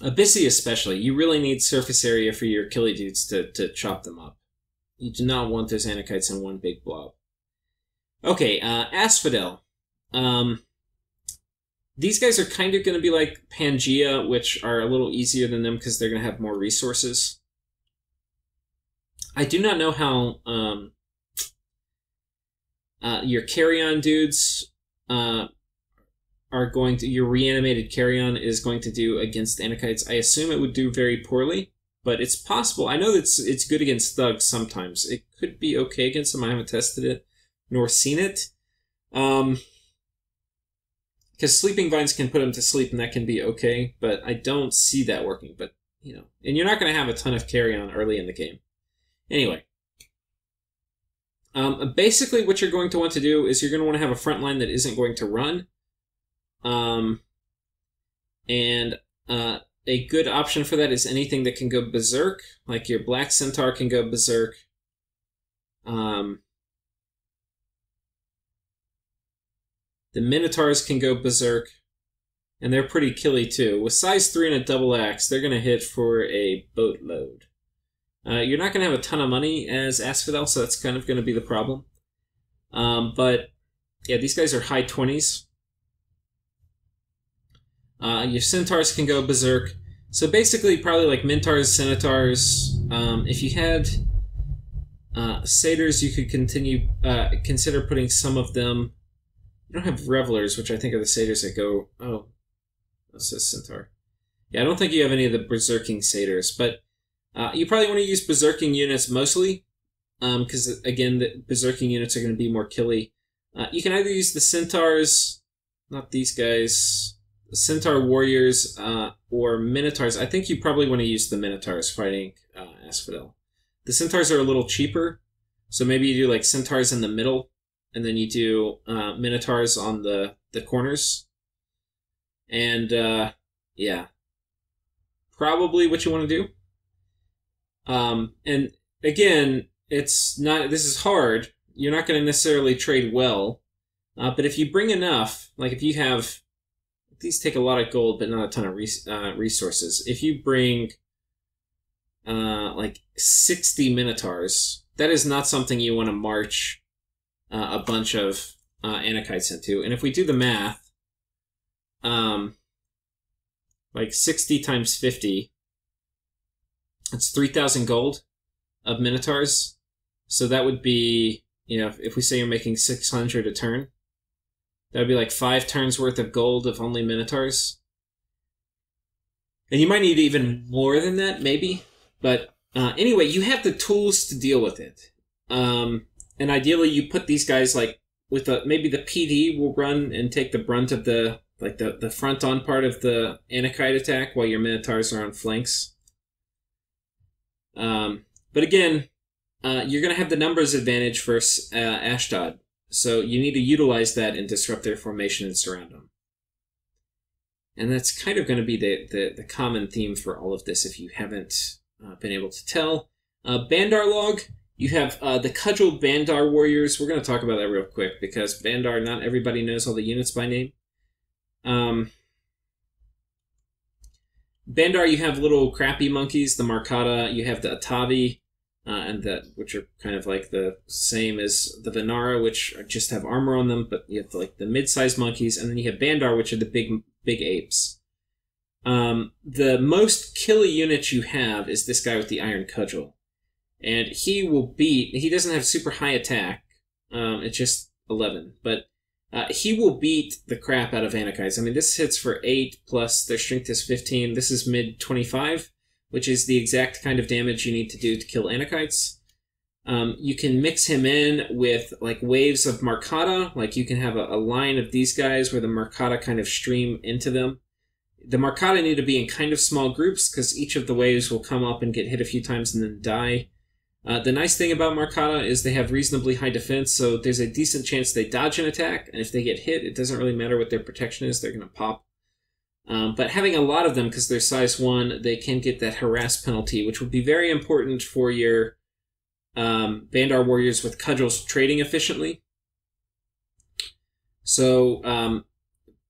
Abyssia especially, you really need surface area for your killy dudes to chop them up. You do not want those Anakites in one big blob. Okay, Asphodel. These guys are kind of going to be like Pangea, which are a little easier than them because they're going to have more resources. I do not know how your carry-on dudes are going to... Your reanimated carry-on is going to do against Anakites. I assume it would do very poorly, but it's possible. I know that it's good against thugs sometimes. It could be okay against them. I haven't tested it nor seen it. Because sleeping vines can put them to sleep, and that can be okay, but I don't see that working. But, you know, and you're not going to have a ton of carry-on early in the game. Anyway, basically what you're going to want to do is you're going to want to have a front line that isn't going to run. And a good option for that is anything that can go berserk, like your Black Centaur can go berserk. The Minotaurs can go berserk, and they're pretty killy too. With size 3 and a double axe, they're going to hit for a boatload. You're not going to have a ton of money as Asphodel, so that's kind of going to be the problem. But, yeah, these guys are high 20s. Your Centaurs can go berserk. So basically, probably like Minotaurs, Centaurs. If you had Satyrs, you could consider putting some of them... You don't have Revelers, which I think are the Satyrs that go... Oh, that says Centaur. Yeah, I don't think you have any of the Berserking Satyrs, but you probably want to use Berserking units mostly, because, again, the Berserking units are going to be more killy. You can either use the Centaurs, not these guys, the Centaur Warriors, or Minotaurs. I think you probably want to use the Minotaurs fighting Asphodel. The Centaurs are a little cheaper, so maybe you do like Centaurs in the middle, and then you do Minotaurs on the corners. And, yeah. Probably what you want to do. And, again, it's not... This is hard. You're not going to necessarily trade well. But if you bring enough, like if you have... These take a lot of gold, but not a ton of resources. If you bring, like, 60 Minotaurs, that is not something you want to march... a bunch of Anakites into. And if we do the math, like 60 times 50, that's 3,000 gold of Minotaurs. So that would be, you know, if we say you're making 600 a turn, that would be like 5 turns worth of gold of only Minotaurs. And you might need even more than that, maybe. But anyway, you have the tools to deal with it. And ideally, you put these guys like with maybe the PD will run and take the brunt of the front on part of the Anakite attack while your Minotaurs are on flanks. But again, you're going to have the numbers advantage versus Ashdod, so you need to utilize that and disrupt their formation and surround them. And that's kind of going to be the common theme for all of this if you haven't been able to tell. Bandar log. You have the cudgeled Bandar warriors. We're going to talk about that real quick because Bandar, not everybody knows all the units by name. Bandar, you have little crappy monkeys, the Machaca. You have the Atavi, which are kind of like the same as the Venara, which just have armor on them. But you have like the mid-sized monkeys, and then you have Bandar, which are the big apes. The most killy unit you have is this guy with the iron cudgel. And he will beat... He doesn't have super high attack. It's just 11. But he will beat the crap out of Anakites. I mean, this hits for 8, plus their strength is 15. This is mid-25, which is the exact kind of damage you need to do to kill Anakites. You can mix him in with, like, waves of Machaca. Like, you can have a line of these guys where the Machaca kind of stream into them. The Machaca need to be in kind of small groups, because each of the waves will come up and get hit a few times and then die. The nice thing about Machaca is they have reasonably high defense, so there's a decent chance they dodge an attack, and if they get hit, it doesn't really matter what their protection is, they're going to pop. But having a lot of them, because they're size 1, they can get that harass penalty, which would be very important for your Bandar warriors with cudgels trading efficiently. So,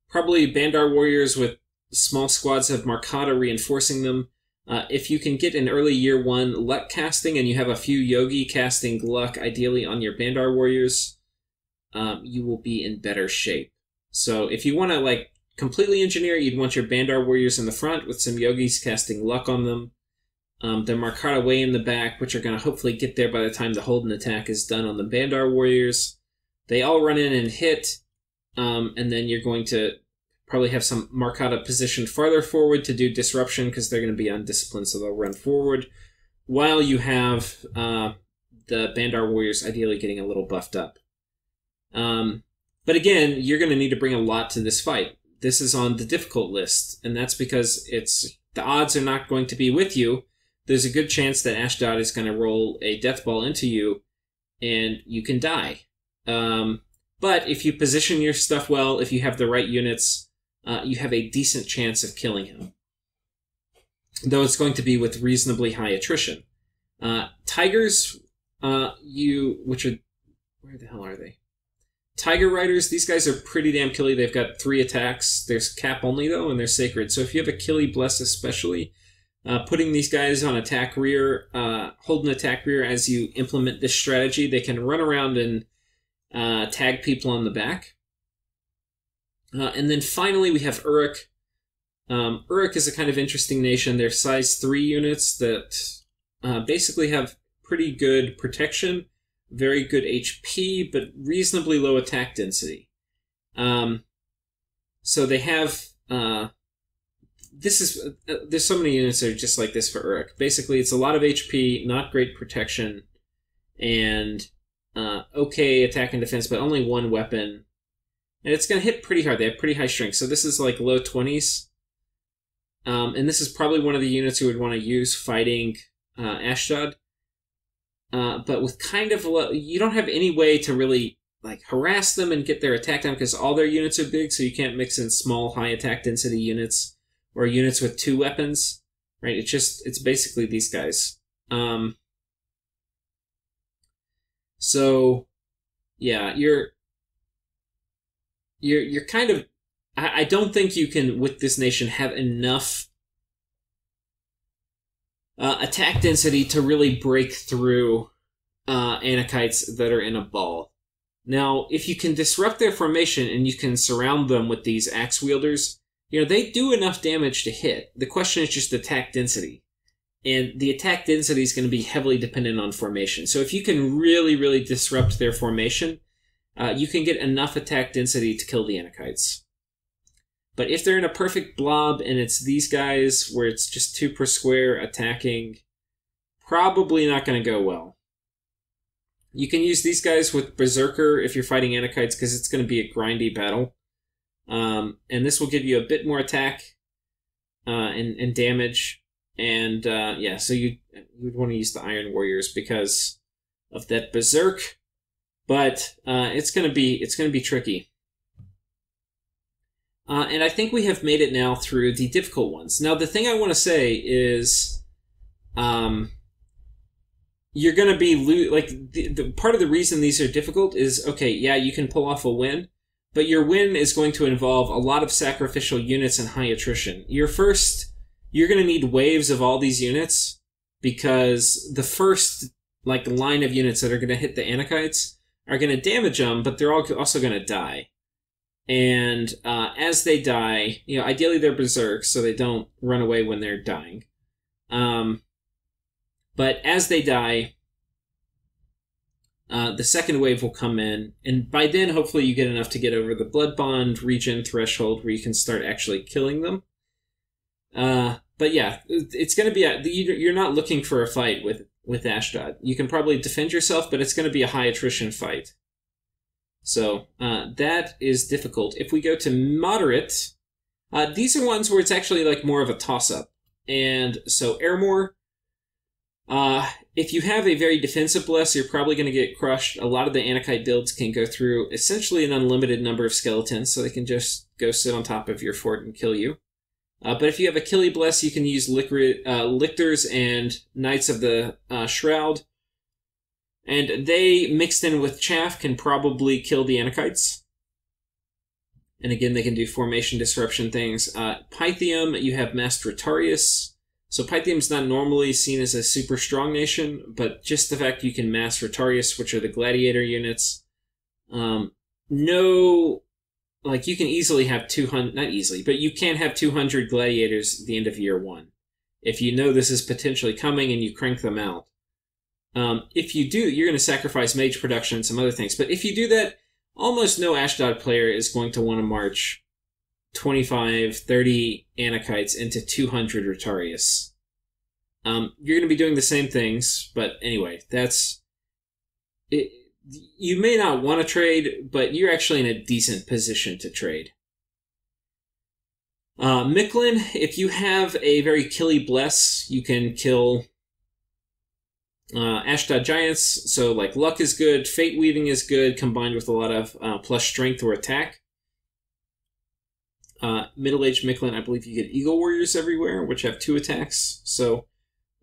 probably Bandar warriors with small squads of Machaca reinforcing them. If you can get an early year 1 luck casting and you have a few yogi casting luck ideally on your Bandar warriors, you will be in better shape. So if you want to like completely engineer, you'd want your Bandar warriors in the front with some yogis casting luck on them. The Machaca way in the back, which are going to hopefully get there by the time the hold and attack is done on the Bandar warriors. They all run in and hit, and then you're going to probably have some Machaca positioned farther forward to do disruption because they're going to be undisciplined, so they'll run forward, while you have the Bandar warriors ideally getting a little buffed up. But again, you're going to need to bring a lot to this fight. This is on the difficult list, and that's because the odds are not going to be with you. There's a good chance that Ashdod is going to roll a death ball into you, and you can die. But if you position your stuff well, if you have the right units, you have a decent chance of killing him. Though it's going to be with reasonably high attrition. Tigers, where the hell are they? Tiger Riders, these guys are pretty damn killy. They've got 3 attacks. There's cap only, though, and they're sacred. So if you have a killy bless especially, putting these guys on attack rear, hold an attack rear as you implement this strategy, they can run around and tag people on the back. And then finally we have Uruk. Uruk is a kind of interesting nation. They're size 3 units that basically have pretty good protection, very good HP, but reasonably low attack density. So they have... there's so many units that are just like this for Uruk. Basically, it's a lot of HP, not great protection, and okay attack and defense, but only 1 weapon. And it's going to hit pretty hard. They have pretty high strength. So this is like low 20s. And this is probably one of the units you would want to use fighting Ashdod. But with kind of low, you don't have any way to really like harass them and get their attack down because all their units are big, so you can't mix in small, high attack density units or units with 2 weapons, right? It's basically these guys. So, yeah, you're kind of... I don't think you can, with this nation, have enough attack density to really break through Anakites that are in a ball. Now, if you can disrupt their formation and you can surround them with these axe wielders, they do enough damage to hit. The question is just attack density. And the attack density is going to be heavily dependent on formation. So if you can really, really disrupt their formation, you can get enough attack density to kill the Anakites. But if they're in a perfect blob and it's these guys where it's just 2 per square attacking, probably not going to go well. You can use these guys with Berserker if you're fighting Anakites because it's going to be a grindy battle. And this will give you a bit more attack and damage. And yeah, so you would want to use the Iron Warriors because of that Berserk. But it's going to be tricky. And I think we have made it now through the difficult ones. Now, the thing I want to say is, you're going to be the part of the reason these are difficult is, okay, yeah, you can pull off a win, but your win is going to involve a lot of sacrificial units and high attrition. You're going to need waves of all these units because the first line of units that are going to hit the Anakites are going to damage them, but they're also going to die. And as they die, ideally they're berserk, so they don't run away when they're dying. But as they die, the second wave will come in, and by then, hopefully, you get enough to get over the blood bond regen threshold where you can start actually killing them. But yeah, it's going to be you're not looking for a fight with Ashdod. You can probably defend yourself, but it's going to be a high attrition fight. So that is difficult. If we go to moderate, these are ones where it's actually more of a toss-up. And so Airmore, if you have a very defensive bless, you're probably going to get crushed. A lot of the Anakite builds can go through essentially an unlimited number of skeletons, so they can just go sit on top of your fort and kill you. But if you have a Killy bless, you can use Lictors and Knights of the Shroud. And they, mixed in with Chaff, can probably kill the Anakites. And again, they can do formation disruption things. Pythium, you have Master Retarius. So Pythium's not normally seen as a super strong nation, but just the fact you can mass Retarius, which are the gladiator units. No like, you can easily have 200, not easily, but you can have 200 gladiators at the end of year 1. If you know this is potentially coming and you crank them out. If you do, you're going to sacrifice mage production and some other things. But if you do that, almost no Ashdod player is going to want to march 25, 30 Anakites into 200 Rotarius. You're going to be doing the same things, but anyway, that's it. You may not want to trade, but you're actually in a decent position to trade. Michelin, if you have a very killy bless, you can kill Ashdod Giants, so like luck is good, fate weaving is good, combined with a lot of plus strength or attack. Middle-aged Michelin, I believe you get Eagle Warriors everywhere, which have 2 attacks, so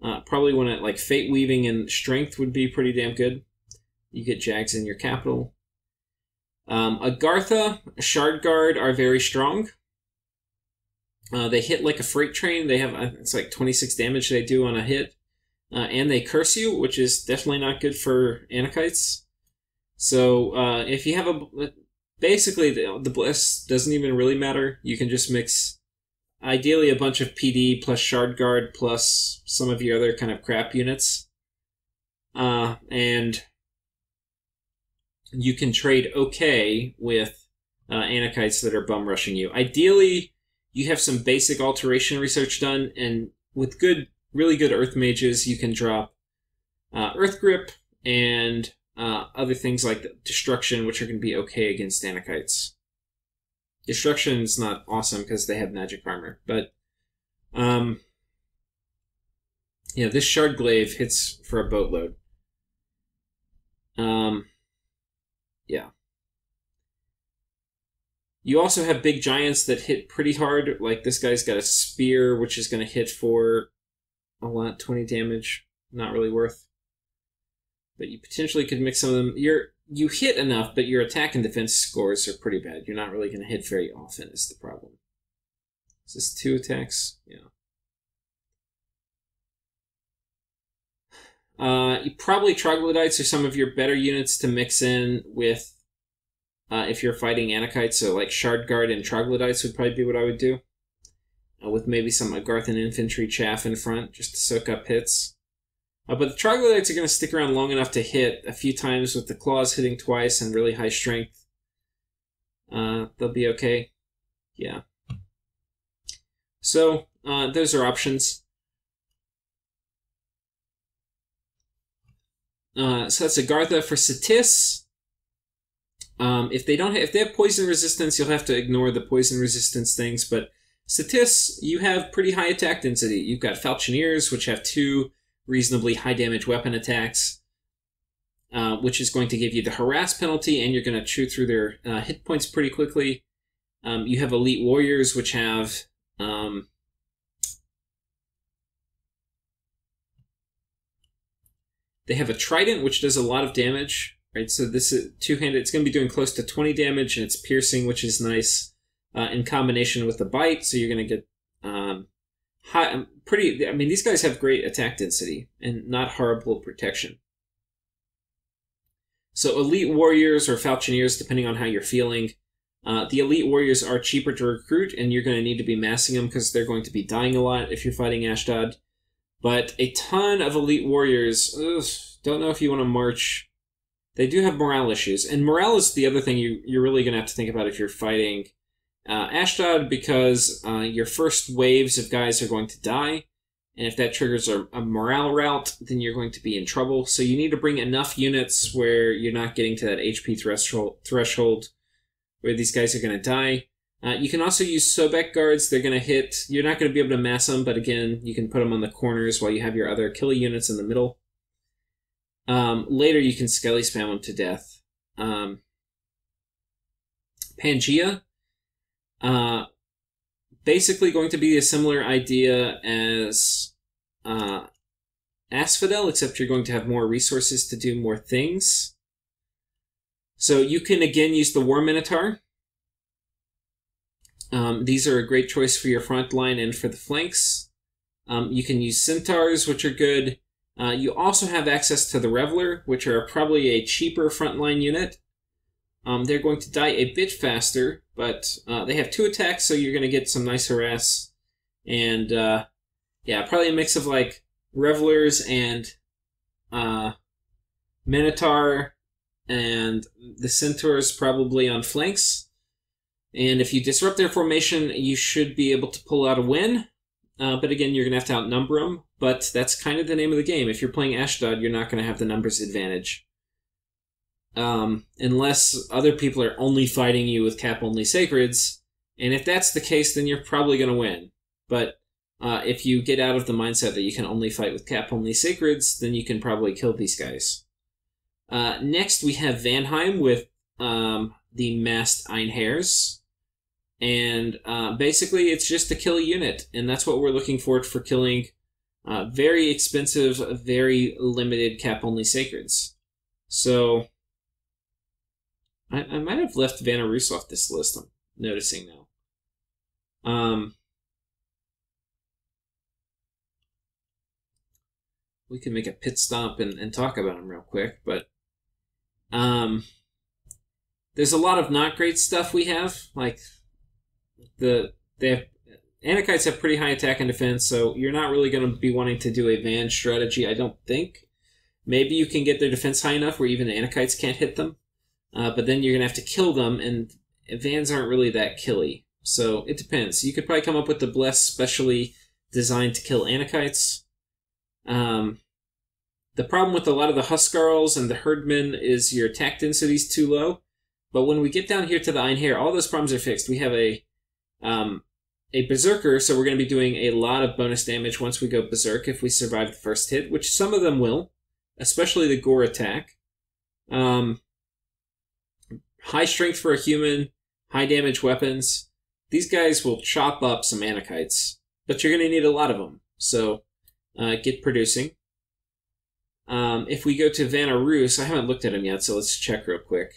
probably one at like fate weaving and strength would be pretty damn good. You get Jags in your capital. Agartha, Shard Guard are very strong. They hit like a freight train. They have, it's like 26 damage they do on a hit. And they curse you, which is definitely not good for Anakites. So if you have basically the bless doesn't even really matter. You can just mix, ideally, a bunch of PD plus Shard Guard plus some of your other kind of crap units. And you can trade okay with Anakites that are bum rushing you. Ideally, you have some basic alteration research done, and with really good Earth Mages, you can drop Earth Grip and other things like Destruction, which are going to be okay against Anakites. Destruction's not awesome because they have magic armor, but yeah, this Shard Glaive hits for a boatload. Yeah. You also have big giants that hit pretty hard, like this guy's got a spear, which is going to hit for a lot, 20 damage. Not really worth. But you potentially could mix some of them. You hit enough, but your attack and defense scores are pretty bad. You're not really going to hit very often is the problem. Is this 2 attacks? Yeah. Probably Troglodytes are some of your better units to mix in with if you're fighting Anakites, so like Shard Guard and Troglodytes would probably be what I would do. With maybe some Agarthan infantry chaff in front, just to soak up hits. But the Troglodytes are going to stick around long enough to hit a few times with the claws hitting twice and really high strength. They'll be okay. Yeah. So, those are options. So that's Agartha. For Satis, if they have poison resistance, you'll have to ignore the poison resistance things, but Satis, you have pretty high attack density. You've got Falchineers, which have 2 reasonably high damage weapon attacks, which is going to give you the harass penalty, and you're going to chew through their hit points pretty quickly. You have Elite Warriors, which have they have a Trident, which does a lot of damage. Right, so this is two-handed. It's going to be doing close to 20 damage, and it's piercing, which is nice. In combination with the bite, so you're going to get high, pretty. I mean, these guys have great attack density and not horrible protection. So Elite Warriors or Falchineers, depending on how you're feeling. The Elite Warriors are cheaper to recruit, and you're going to need to be massing them because they're going to be dying a lot if you're fighting Ashdod. But a ton of Elite Warriors, don't know if you want to march. They do have morale issues, and morale is the other thing you're really going to have to think about if you're fighting Ashdod, because your first waves of guys are going to die, and if that triggers a morale rout, then you're going to be in trouble. So you need to bring enough units where you're not getting to that HP threshold where these guys are going to die. You can also use Sobek guards. They're going to hit. You're not going to be able to mass them, but again, you can put them on the corners while you have your other killer units in the middle. Later, you can Skelly spam them to death. Pangea. Basically going to be a similar idea as Asphodel, except you're going to have more resources to do more things. So you can again use the War Minotaur. These are a great choice for your front line and for the flanks. You can use Centaurs, which are good. You also have access to the Reveler, which are probably a cheaper frontline unit. They're going to die a bit faster, but they have 2 attacks, so you're going to get some nice harass. And yeah, probably a mix of like Revelers and Minotaur, and the Centaurs probably on flanks. And if you disrupt their formation, you should be able to pull out a win. But again, you're going to have to outnumber them. But that's kind of the name of the game. If you're playing Ashdod, you're not going to have the numbers advantage. Unless other people are only fighting you with cap-only Sacreds. And if that's the case, then you're probably going to win. But if you get out of the mindset that you can only fight with cap-only Sacreds, then you can probably kill these guys. Next, we have Vanheim with the masked Einherrs. And basically, it's just a kill unit. And that's what we're looking for killing very expensive, very limited cap-only Sacreds. So, I might have left Vanarus off this list, I'm noticing now. We can make a pit stop and talk about them real quick, but there's a lot of not great stuff we have. Like Anakites have pretty high attack and defense, so you're not really going to be wanting to do a Van strategy, I don't think. Maybe you can get their defense high enough where even the Anakites can't hit them, but then you're going to have to kill them, and Vans aren't really that killy. So it depends. You could probably come up with the Bless specially designed to kill Anakites. The problem with a lot of the Huskarls and the Herdmen is your attack density is too low. But when we get down here to the Einherr, all those problems are fixed. We have a Berserker, so we're going to be doing a lot of bonus damage once we go Berserk if we survive the first hit, which some of them will, especially the Gore attack. High strength for a human, high damage weapons. These guys will chop up some Anakites, but you're going to need a lot of them, so get producing. If we go to Vanarus, I haven't looked at him yet, so let's check real quick.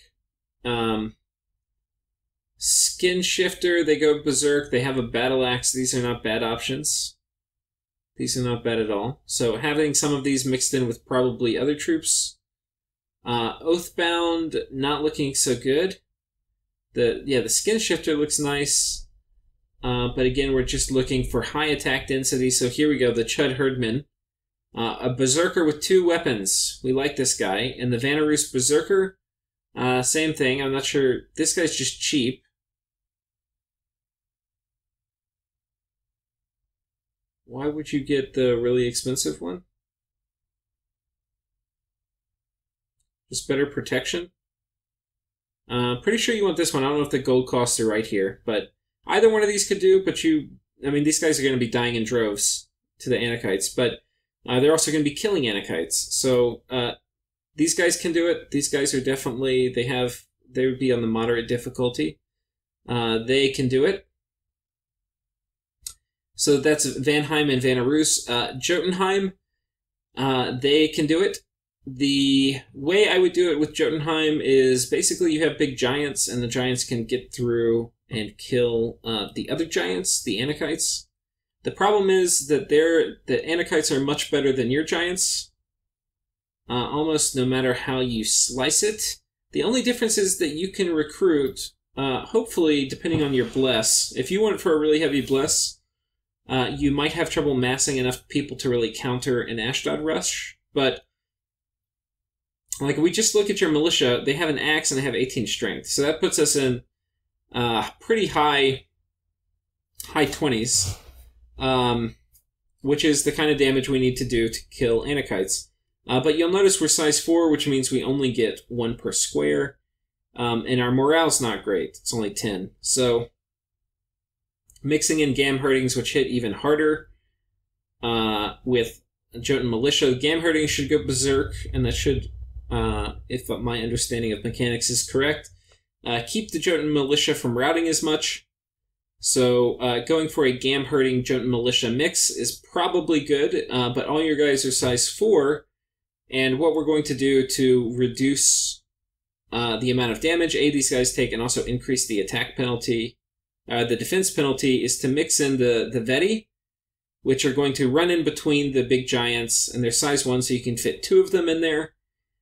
Skin Shifter, they go Berserk, they have a Battle Axe. These are not bad options. These are not bad at all. So having some of these mixed in with probably other troops. Oathbound, not looking so good. The Skin Shifter looks nice. But again, we're just looking for high attack density. So here we go, the Chud Herdman. A Berserker with 2 weapons. We like this guy. And the Vanarus Berserker, same thing. I'm not sure. This guy's just cheap. Why would you get the really expensive one? Just better protection? Pretty sure you want this one. I don't know if the gold costs are right here. But either one of these could do, but these guys are going to be dying in droves to the Anakites. But they're also going to be killing Anakites. So these guys can do it. These guys are definitely, they would be on the moderate difficulty. They can do it. So that's Vanheim and Vanarus. Jotunheim, they can do it. The way I would do it with Jotunheim is basically you have big giants, and the giants can get through and kill the other giants, the Anakites. The problem is that the Anakites are much better than your giants, almost no matter how you slice it. The only difference is that you can recruit, hopefully, depending on your Bless. If you went for a really heavy Bless, you might have trouble massing enough people to really counter an Ashdod rush. But like, we just look at your militia, they have an axe and they have 18 strength. So that puts us in pretty high 20s. Which is the kind of damage we need to do to kill Anakites. But you'll notice we're size 4, which means we only get 1 per square. And our morale's not great. It's only 10. So mixing in Gam Herdings, which hit even harder, with Jotun Militia. Gam Herdings should go Berserk, and that should, if my understanding of mechanics is correct, keep the Jotun Militia from routing as much. So going for a Gam Herding Jotun Militia mix is probably good, but all your guys are size 4, and what we're going to do to reduce the amount of damage these guys take and also increase the attack penalty, the defense penalty, is to mix in the Veti, which are going to run in between the big giants, and they're size 1, so you can fit 2 of them in there.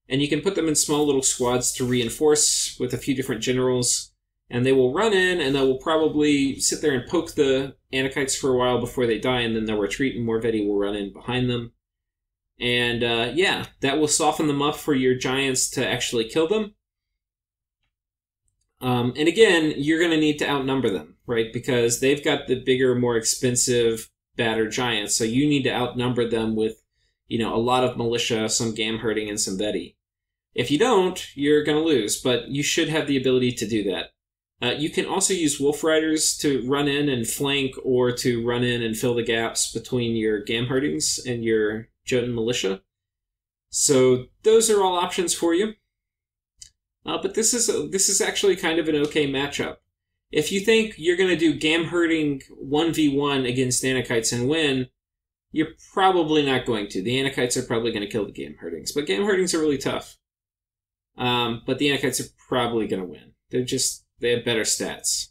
and you can put them in small little squads to reinforce with a few different generals, and they will run in, and they will probably sit there and poke the Anakites for a while before they die, and then they'll retreat, and more Veti will run in behind them. And yeah, that will soften them up for your giants to actually kill them. And again, you're going to need to outnumber them, right? Because they've got the bigger, more expensive, badder giants, so you need to outnumber them with, a lot of militia, some gam herding, and some Veti. If you don't, you're going to lose, but you should have the ability to do that. You can also use wolf riders to run in and flank, or to run in and fill the gaps between your gam herdings and your Jotun militia. So those are all options for you. But this is actually kind of an okay matchup. If you think you're going to do gam herding 1v1 against Anakites and win, you're probably not going to. The Anakites are probably going to kill the gam herdings, but gam herdings are really tough. But the Anakites are probably going to win. They have better stats.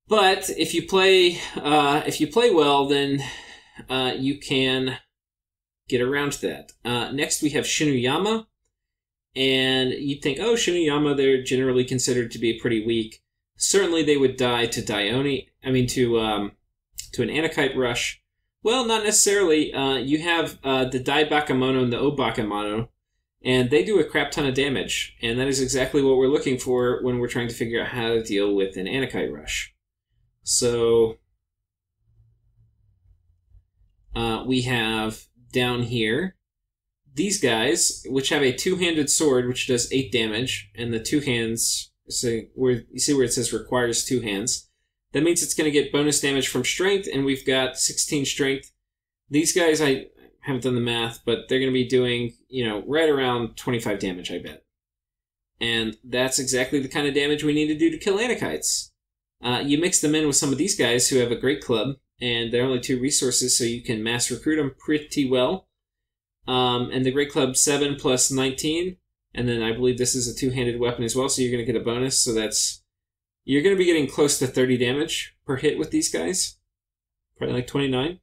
But if you play well, then you can get around that. Next, we have Shinuyama, and you'd think, oh, Shinuyama, they're generally considered to be pretty weak. Certainly, they would die to to an Anakite rush. Well, not necessarily. You have the Dai Bakemono and the O Bakemono, and they do a crap ton of damage, and that is exactly what we're looking for when we're trying to figure out how to deal with an Anakite rush. So we have down here these guys, which have a two-handed sword, which does 8 damage, and the two hands, so you see where it says requires 2 hands. That means it's going to get bonus damage from strength, and we've got 16 strength. These guys, I haven't done the math, but they're going to be doing, right around 25 damage, I bet. And that's exactly the kind of damage we need to do to kill Anakites. You mix them in with some of these guys who have a great club, and they're only 2 resources, so you can mass recruit them pretty well. And the great club 7 plus 19, and then I believe this is a 2-handed weapon as well, so you're going to get a bonus, so you're going to be getting close to 30 damage per hit with these guys. Probably like 29.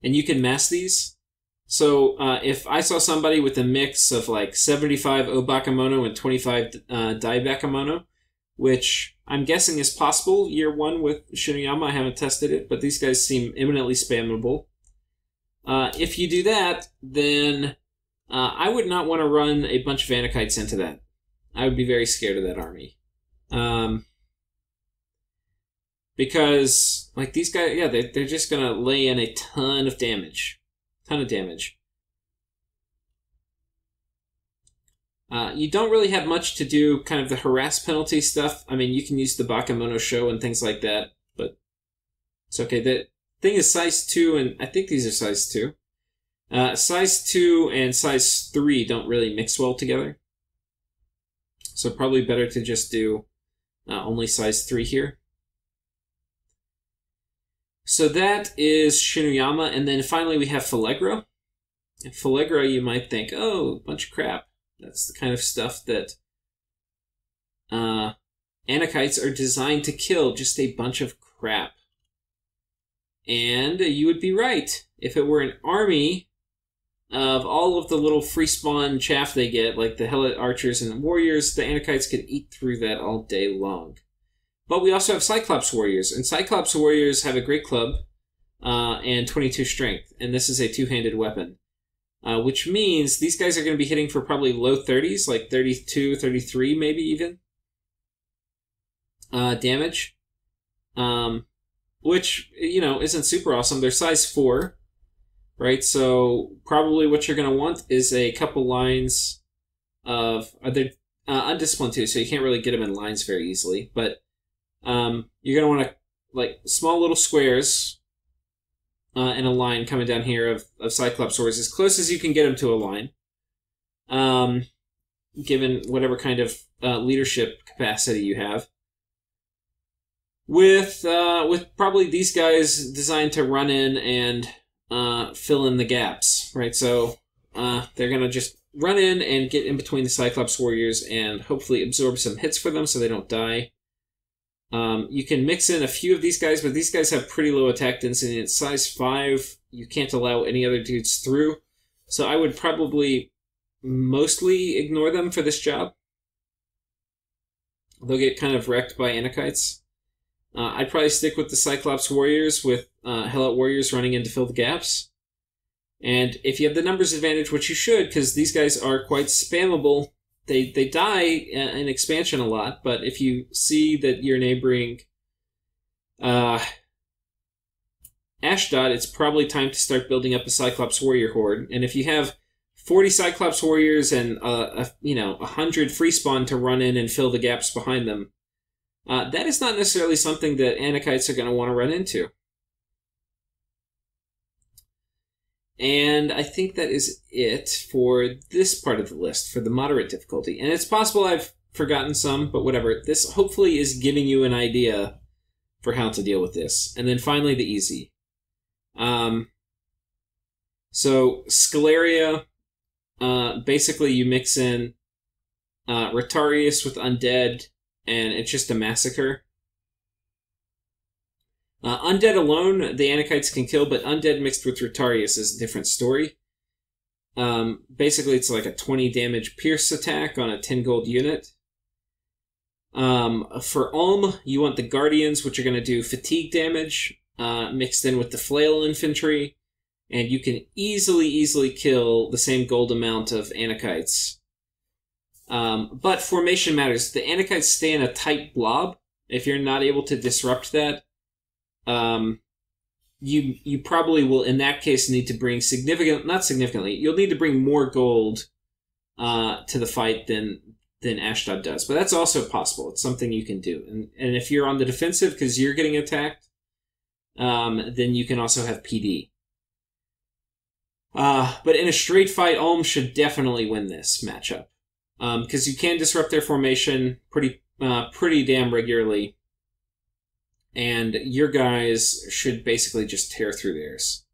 And you can mass these. So if I saw somebody with a mix of like 75 O Bakemono and 25 Dai Bakemono, which I'm guessing is possible year 1 with Shinuyama, I haven't tested it, but these guys seem imminently spammable. If you do that, then I would not want to run a bunch of Anakites into that. I would be very scared of that army. Because, like, these guys, yeah, they're just going to lay in a ton of damage. You don't really have much to do kind of the harass penalty stuff. I mean, you can use the Bakemono show and things like that, but it's okay. The thing is size 2, and I think these are size 2. Size 2 and size 3 don't really mix well together. So probably better to just do only size 3 here. So that is Shinuyama, and then finally we have Filegra. And Filegra, you might think, oh, a bunch of crap. That's the kind of stuff that Anakites are designed to kill, just a bunch of crap. And you would be right. If it were an army of all of the little free spawn chaff they get, like the Helot archers and warriors, the Anakites could eat through that all day long. But we also have Cyclops warriors, and Cyclops warriors have a great club and 22 strength, and this is a 2-handed weapon. Which means these guys are going to be hitting for probably low 30s, like 32, 33 maybe even, damage. Which, isn't super awesome. They're size 4, right? So probably what you're going to want is a couple lines of... they're undisciplined too, so you can't really get them in lines very easily. But you're going to want to, like, small little squares... in a line coming down here of Cyclops swords, as close as you can get them to a line, given whatever kind of leadership capacity you have. With probably these guys designed to run in and fill in the gaps, right? So they're going to just run in and get in between the Cyclops warriors and hopefully absorb some hits for them so they don't die. You can mix in a few of these guys, but these guys have pretty low attack density. It's size 5. You can't allow any other dudes through. So I would probably mostly ignore them for this job. They'll get kind of wrecked by Anakites. I'd probably stick with the Cyclops Warriors with Helot Warriors running in to fill the gaps. And if you have the numbers advantage, which you should, because these guys are quite spammable, they die in expansion a lot, but if you see that you're neighboring Ashdod, it's probably time to start building up a Cyclops Warrior horde. And if you have 40 Cyclops Warriors and 100 free spawn to run in and fill the gaps behind them, that is not necessarily something that Anakites are going to want to run into. And I think that is it for this part of the list, for the moderate difficulty. And it's possible I've forgotten some, but whatever. This hopefully is giving you an idea for how to deal with this. And then finally, the easy. So, Scalaria, basically you mix in Retarius with Undead, and it's just a massacre. Undead alone, the Anakites can kill, but Undead mixed with Retarius is a different story. Basically, it's like a 20 damage pierce attack on a 10 gold unit. For Ulm, you want the Guardians, which are going to do fatigue damage, mixed in with the Flail Infantry, and you can easily kill the same gold amount of Anakites. But formation matters. The Anakites stay in a tight blob. If you're not able to disrupt that, you probably will, in that case, need to bring you'll need to bring more gold to the fight than Ashdod does. But that's also possible. It's something you can do. And if you're on the defensive because you're getting attacked, then you can also have PD. But in a straight fight, Ulm should definitely win this matchup. Because you can disrupt their formation pretty damn regularly. And your guys should basically just tear through theirs.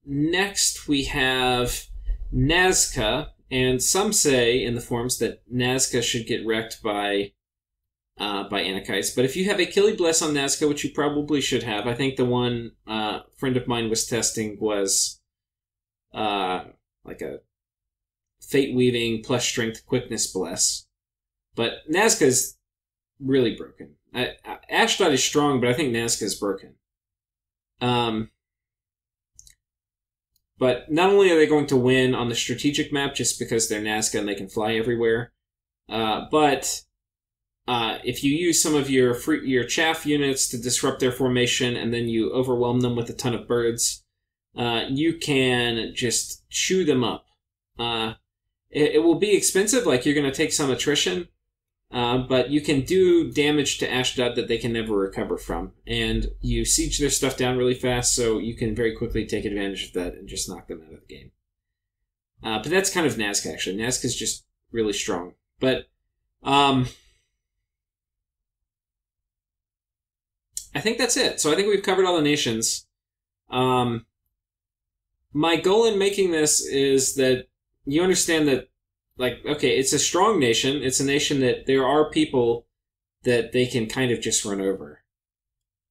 Next, we have Nazca, and some say in the forums that Nazca should get wrecked by Anakites. But if you have a Killy Bless on Nazca, which you probably should have, I think the one friend of mine was testing was like a Fate Weaving plus Strength Quickness Bless. But Nazca's really broken. Ashdod is strong, but I think Nazca is broken. But not only are they going to win on the strategic map just because they're Nazca and they can fly everywhere, but if you use some of your chaff units to disrupt their formation and then you overwhelm them with a ton of birds, you can just chew them up. It will be expensive, like you're going to take some attrition, but you can do damage to Ashdod that they can never recover from. And you siege their stuff down really fast, so you can very quickly take advantage of that and just knock them out of the game. But that's kind of Nazca, actually. Nazca's just really strong. But I think that's it. So I think we've covered all the nations. My goal in making this is that you understand that, like, okay, it's a strong nation. It's a nation that there are people that they can kind of just run over.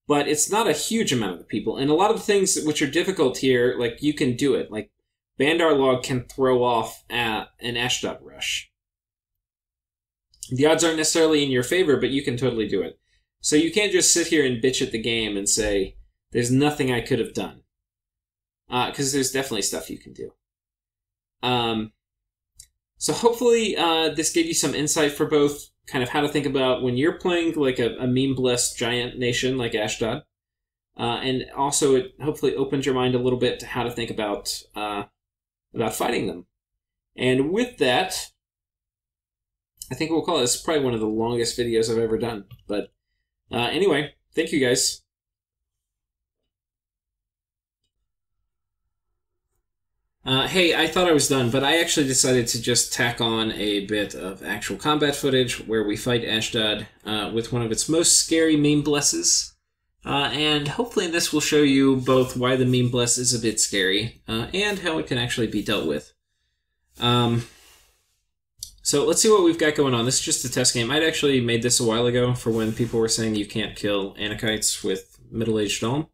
But it's not a huge amount of people. And a lot of the things which are difficult here, like, you can do it. Like, Bandar Log can throw off an Ashdod rush. The odds aren't necessarily in your favor, but you can totally do it. So you can't just sit here and bitch at the game and say, there's nothing I could have done. Because there's definitely stuff you can do. So hopefully this gave you some insight for both kind of how to think about when you're playing like a meme-blessed giant nation like Ashdod. And also it hopefully opens your mind a little bit to how to think about fighting them. And with that, I think we'll call this probably one of the longest videos I've ever done. But anyway, thank you guys. Hey, I thought I was done, but I actually decided to just tack on a bit of actual combat footage where we fight Ashdod with one of its most scary meme blesses. And hopefully this will show you both why the meme bless is a bit scary and how it can actually be dealt with. So So let's see what we've got going on. This is just a test game. I'd actually made this a while ago for when people were saying you can't kill Anakites with middle-aged Dome.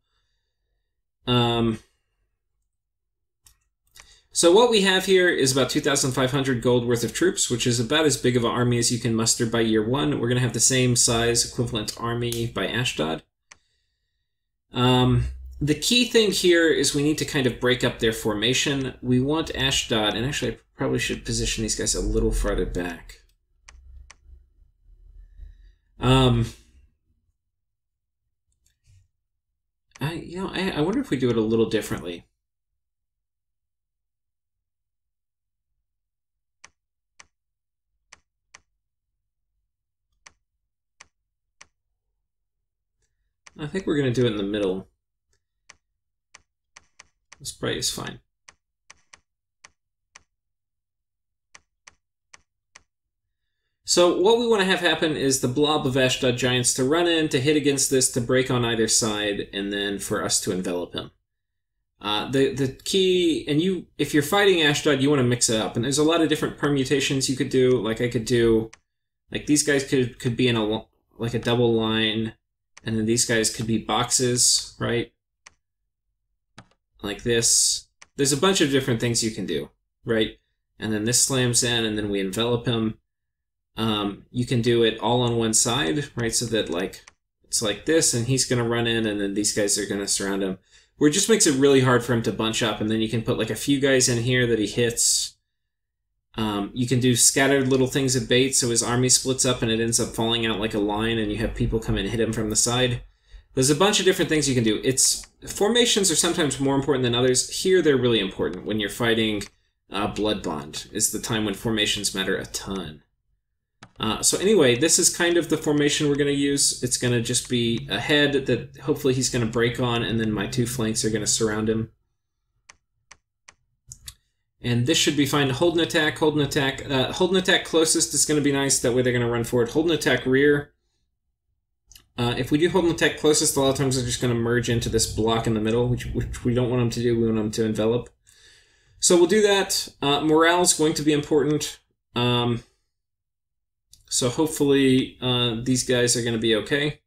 So what we have here is about 2,500 gold worth of troops, which is about as big of an army as you can muster by year 1. We're going to have the same size equivalent army by Ashdod. The key thing here is we need to kind of break up their formation. We want Ashdod, and actually I probably should position these guys a little farther back. I wonder if we do it a little differently. I think we're going to do it in the middle. This probably is fine. So what we want to have happen is the blob of Ashdod giants to run in, to hit against this, to break on either side, and then for us to envelop him. The key, and if you're fighting Ashdod, you want to mix it up. And there's a lot of different permutations you could do. Like I could do, like these guys could be in a double line, and then these guys could be boxes, right? Like this. There's a bunch of different things you can do, right? And then this slams in, and then we envelop him. You can do it all on one side, right? So that it's like this, and he's going to run in, and then these guys are going to surround him. Where it just makes it really hard for him to bunch up, and then you can put like a few guys in here that he hits. You can do scattered little things of bait, so his army splits up and it ends up falling out like a line, and you have people come in and hit him from the side. There's a bunch of different things you can do. Formations are sometimes more important than others. Here they're really important. When you're fighting Blood Bond is the time when formations matter a ton. So anyway, this is kind of the formation we're going to use. It's going to just be a head that hopefully he's going to break on, and then my two flanks are going to surround him. And this should be fine. Hold and attack, hold and attack. Hold and attack closest is going to be nice. That way they're going to run forward. Hold and attack rear. If we do hold and attack closest, a lot of times they're just going to merge into this block in the middle, which we don't want them to do. We want them to envelop. So we'll do that. Morale is going to be important. So hopefully these guys are going to be okay.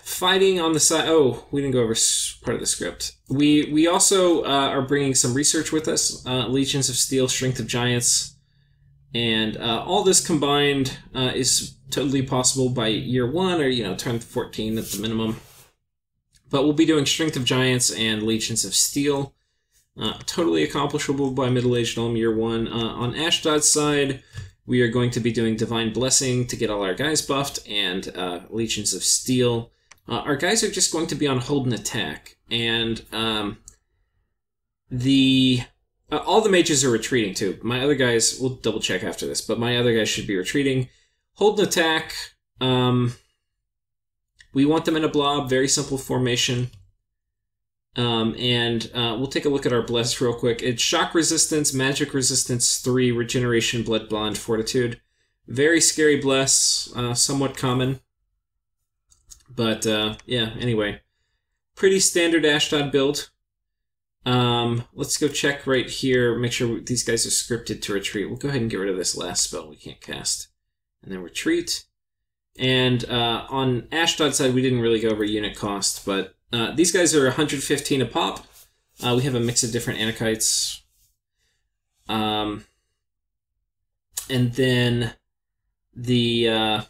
Fighting on the side... Oh, we didn't go over part of the script. We also are bringing some research with us. Legions of Steel, Strength of Giants. And all this combined is totally possible by year 1 or, turn 14 at the minimum. But we'll be doing Strength of Giants and Legions of Steel. Totally accomplishable by middle-aged Elm year 1. On Ashdod's side, we are going to be doing Divine Blessing to get all our guys buffed, and Legions of Steel. Our guys are just going to be on Hold and Attack, and all the mages are retreating too. My other guys, we'll double check after this, but my other guys should be retreating. Hold and Attack, we want them in a blob, very simple formation. We'll take a look at our bless real quick. It's Shock Resistance, Magic Resistance 3, Regeneration, Blood Bond, Fortitude. Very scary bless, somewhat common. But, yeah, anyway. Pretty standard Ashdod build. Let's go check right here, make sure these guys are scripted to retreat. We'll go ahead and get rid of this last spell we can't cast. And then retreat. And on Ashdod's side, we didn't really go over unit cost, but these guys are 115 a pop. We have a mix of different Anakites. And then the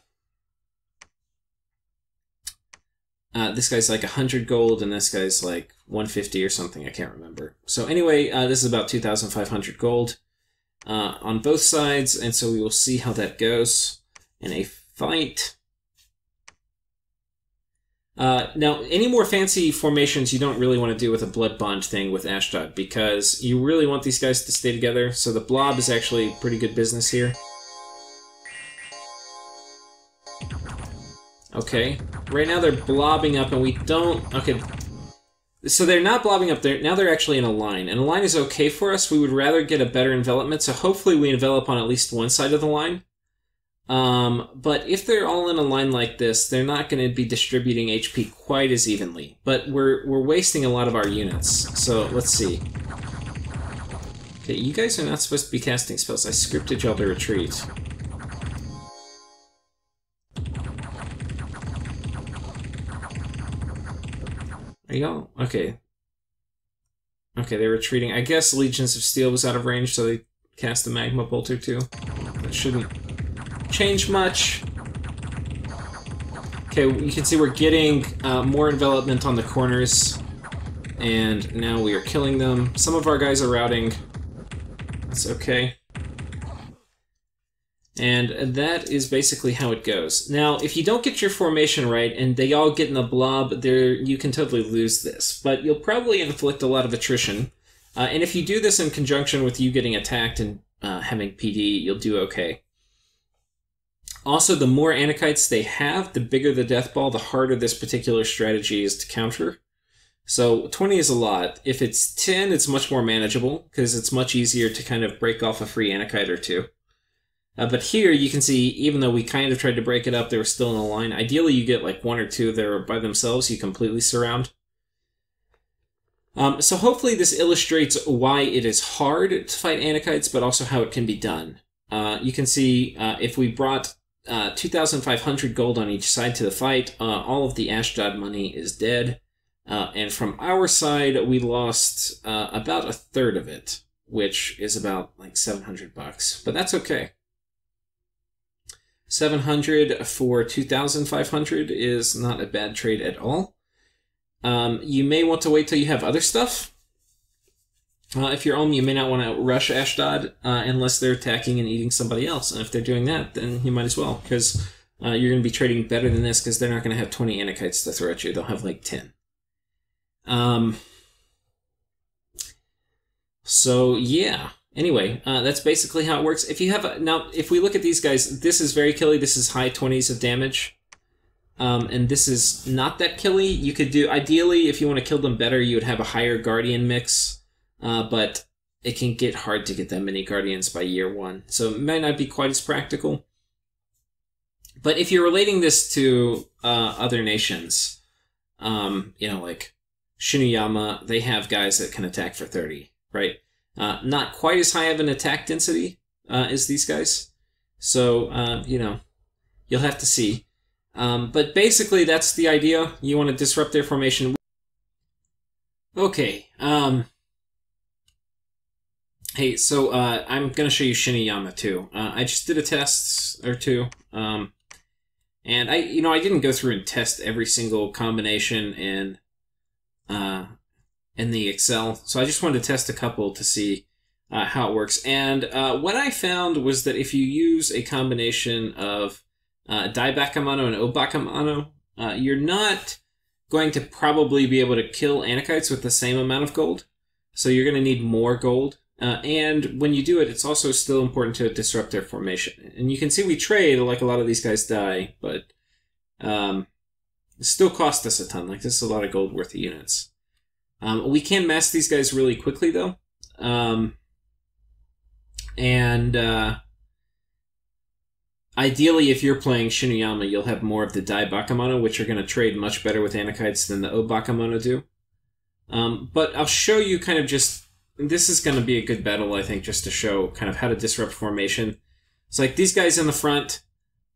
this guy's like 100 gold, and this guy's like 150 or something. I can't remember. So anyway, this is about 2,500 gold on both sides, and so we will see how that goes in a fight. Now, any more fancy formations you don't really want to do with a Blood Bond thing with Ashdod, because you really want these guys to stay together, so the blob is actually pretty good business here. Okay, right now they're blobbing up and we don't... Okay, so they're not blobbing up there, now they're actually in a line, and a line is okay for us. We would rather get a better envelopment, so hopefully we envelop on at least one side of the line. But if they're all in a line like this, they're not going to be distributing HP quite as evenly. But we're wasting a lot of our units. So let's see. Okay, you guys are not supposed to be casting spells. I scripted y'all to retreat. Are y'all? Okay. Okay, they're retreating. I guess Legions of Steel was out of range, so they cast the Magma Bolt or two. That shouldn't change much. Okay, you can see we're getting more envelopment on the corners, and now we are killing them. Some of our guys are routing. That's okay. And that is basically how it goes. Now, if you don't get your formation right, and they all get in a blob, you can totally lose this. But you'll probably inflict a lot of attrition. And if you do this in conjunction with you getting attacked and having PD, you'll do okay. Also, the more Anakites they have, the bigger the death ball, the harder this particular strategy is to counter. So 20 is a lot. If it's 10, it's much more manageable, because it's much easier to kind of break off a free Anakite or two. But here, you can see, even though we kind of tried to break it up, they were still in a line. Ideally, you get like one or two there by themselves, you completely surround. So hopefully this illustrates why it is hard to fight Anakites, but also how it can be done. You can see if we brought 2,500 gold on each side to the fight, all of the Ashdod money is dead. And from our side, we lost about a third of it, which is about like $700. But that's okay. 700 for 2,500 is not a bad trade at all. You may want to wait till you have other stuff. If you're Ulm, you may not want to rush Ashdod unless they're attacking and eating somebody else. And if they're doing that, then you might as well, because you're going to be trading better than this, because they're not going to have 20 Anakites to throw at you. They'll have like 10. So, yeah. Anyway, that's basically how it works. If you have now, if we look at these guys, this is very killy. This is high 20s of damage. And this is not that killy. You could do, ideally, if you want to kill them better, you would have a higher Guardian mix. But it can get hard to get that many Guardians by year 1. So it might not be quite as practical. But if you're relating this to other nations, you know, like Shinuyama, they have guys that can attack for 30, right? Not quite as high of an attack density as these guys. So, you know, you'll have to see. But basically, that's the idea. You want to disrupt their formation. Okay. Hey, so I'm going to show you Shinuyama, too. I just did a test or two. And I didn't go through and test every single combination in the Excel. So I just wanted to test a couple to see how it works. And what I found was that if you use a combination of Daibakamano and Obakamano, you're not going to probably be able to kill Anakites with the same amount of gold. So you're going to need more gold. And when you do it, it's also still important to disrupt their formation. And you can see we trade, like a lot of these guys die, but it still cost us a ton. Like, this is a lot of gold worth of units. We can mass these guys really quickly, though. Ideally, if you're playing Shinuyama, you'll have more of the Daibakamano, which are going to trade much better with Anakites than the Obakamano do. But I'll show you kind of just... This is going to be a good battle, I think, just to show kind of how to disrupt formation. It's like these guys in the front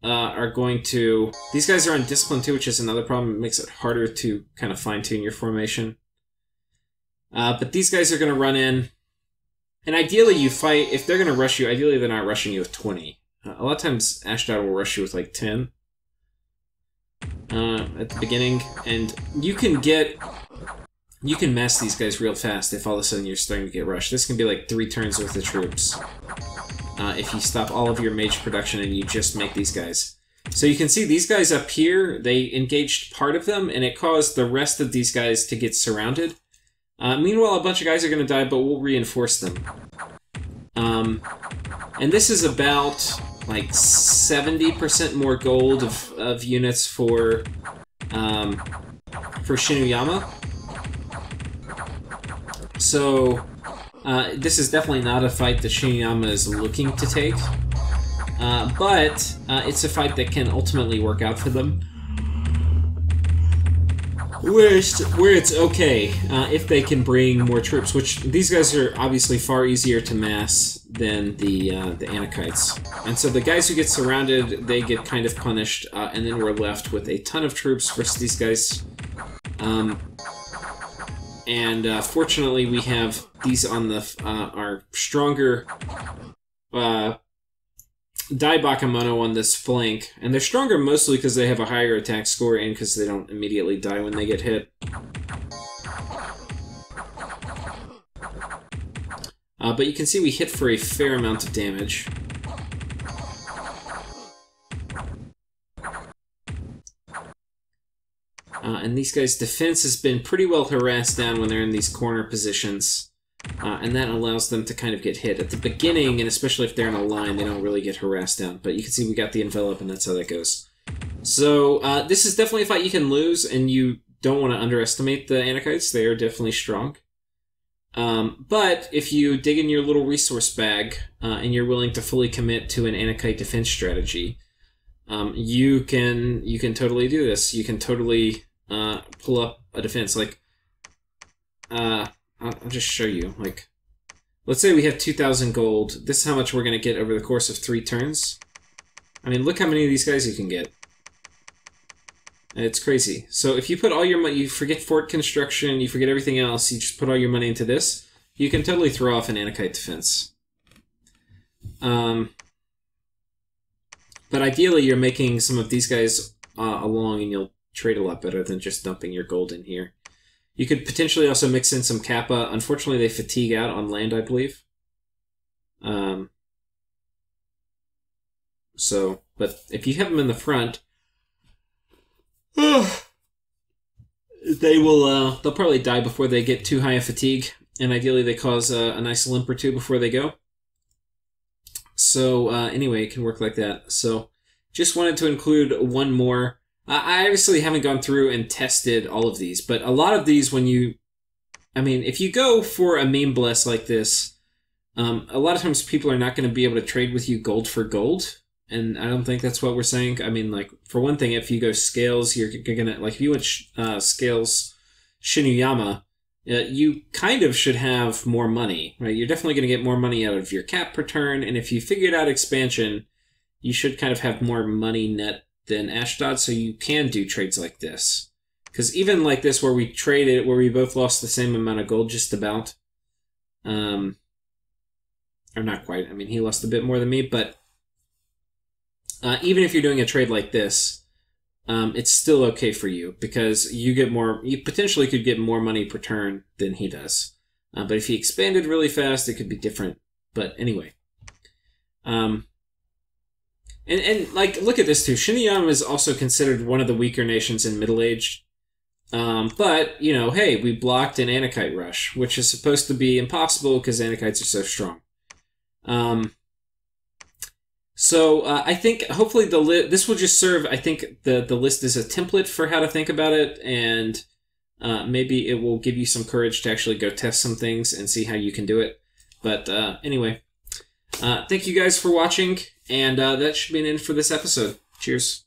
are going to... These guys are on discipline too, which is another problem. It makes it harder to kind of fine-tune your formation. But these guys are going to run in. And ideally you fight... If they're going to rush you, ideally they're not rushing you with 20. A lot of times Ashdod will rush you with like 10 at the beginning. And you can get... You can mess these guys real fast if all of a sudden you're starting to get rushed. This can be like 3 turns worth of troops. If you stop all of your mage production and you just make these guys. So you can see these guys up here, they engaged part of them, and it caused the rest of these guys to get surrounded. Meanwhile, a bunch of guys are going to die, but we'll reinforce them. And this is about like 70% more gold of units for Shinuyama. So, this is definitely not a fight that Shinuyama is looking to take, but it's a fight that can ultimately work out for them. where it's okay if they can bring more troops, which these guys are obviously far easier to mass than the Anakites. And so the guys who get surrounded, they get kind of punished, and then we're left with a ton of troops versus these guys. Fortunately, we have these on the our stronger Dai Bakemono on this flank, and they're stronger mostly because they have a higher attack score and because they don't immediately die when they get hit. But you can see we hit for a fair amount of damage. And these guys' defense has been pretty well harassed down when they're in these corner positions. And that allows them to kind of get hit. At the beginning, and especially if they're in a line, they don't really get harassed down. But you can see we got the envelop, and that's how that goes. So this is definitely a fight you can lose, and you don't want to underestimate the Anakites. They are definitely strong. But if you dig in your little resource bag, and you're willing to fully commit to an Anakite defense strategy, you can totally do this. You can totally pull up a defense. Like, I'll just show you. Like, let's say we have 2,000 gold. This is how much we're going to get over the course of 3 turns. I mean, look how many of these guys you can get. It's crazy. So if you put all your money, you forget fort construction, you forget everything else, you just put all your money into this, you can totally throw off an Anakite defense. But ideally, you're making some of these guys along, and you'll trade a lot better than just dumping your gold in here. You could potentially also mix in some Kappa. Unfortunately, they fatigue out on land, I believe. But if you have them in the front, they'll probably die before they get too high a fatigue, and ideally they cause a nice limp or two before they go. So anyway, it can work like that. So just wanted to include one more. I obviously haven't gone through and tested all of these, but a lot of these, if you go for a meme bless like this, a lot of times people are not going to be able to trade with you gold for gold, and I don't think that's what we're saying. I mean, like, for one thing, if you go scales, you're going to, like, if you went scales Shinuyama, you kind of should have more money, right? You're definitely going to get more money out of your cap per turn, and if you figured out expansion, you should kind of have more money net than Ashdod, so you can do trades like this. Because even like this, where we traded, where we both lost the same amount of gold, just about, or not quite, I mean, he lost a bit more than me, but even if you're doing a trade like this, it's still okay for you, because you potentially could get more money per turn than he does. But if he expanded really fast, it could be different. But anyway. And like, look at this too. Shinuyama is also considered one of the weaker nations in Middle Age. But, you know, hey, we blocked an Anakite rush, which is supposed to be impossible because Anakites are so strong. So I think hopefully this will just serve, I think the list is a template for how to think about it, and maybe it will give you some courage to actually go test some things and see how you can do it. But anyway, thank you guys for watching, and that should be an end for this episode. Cheers.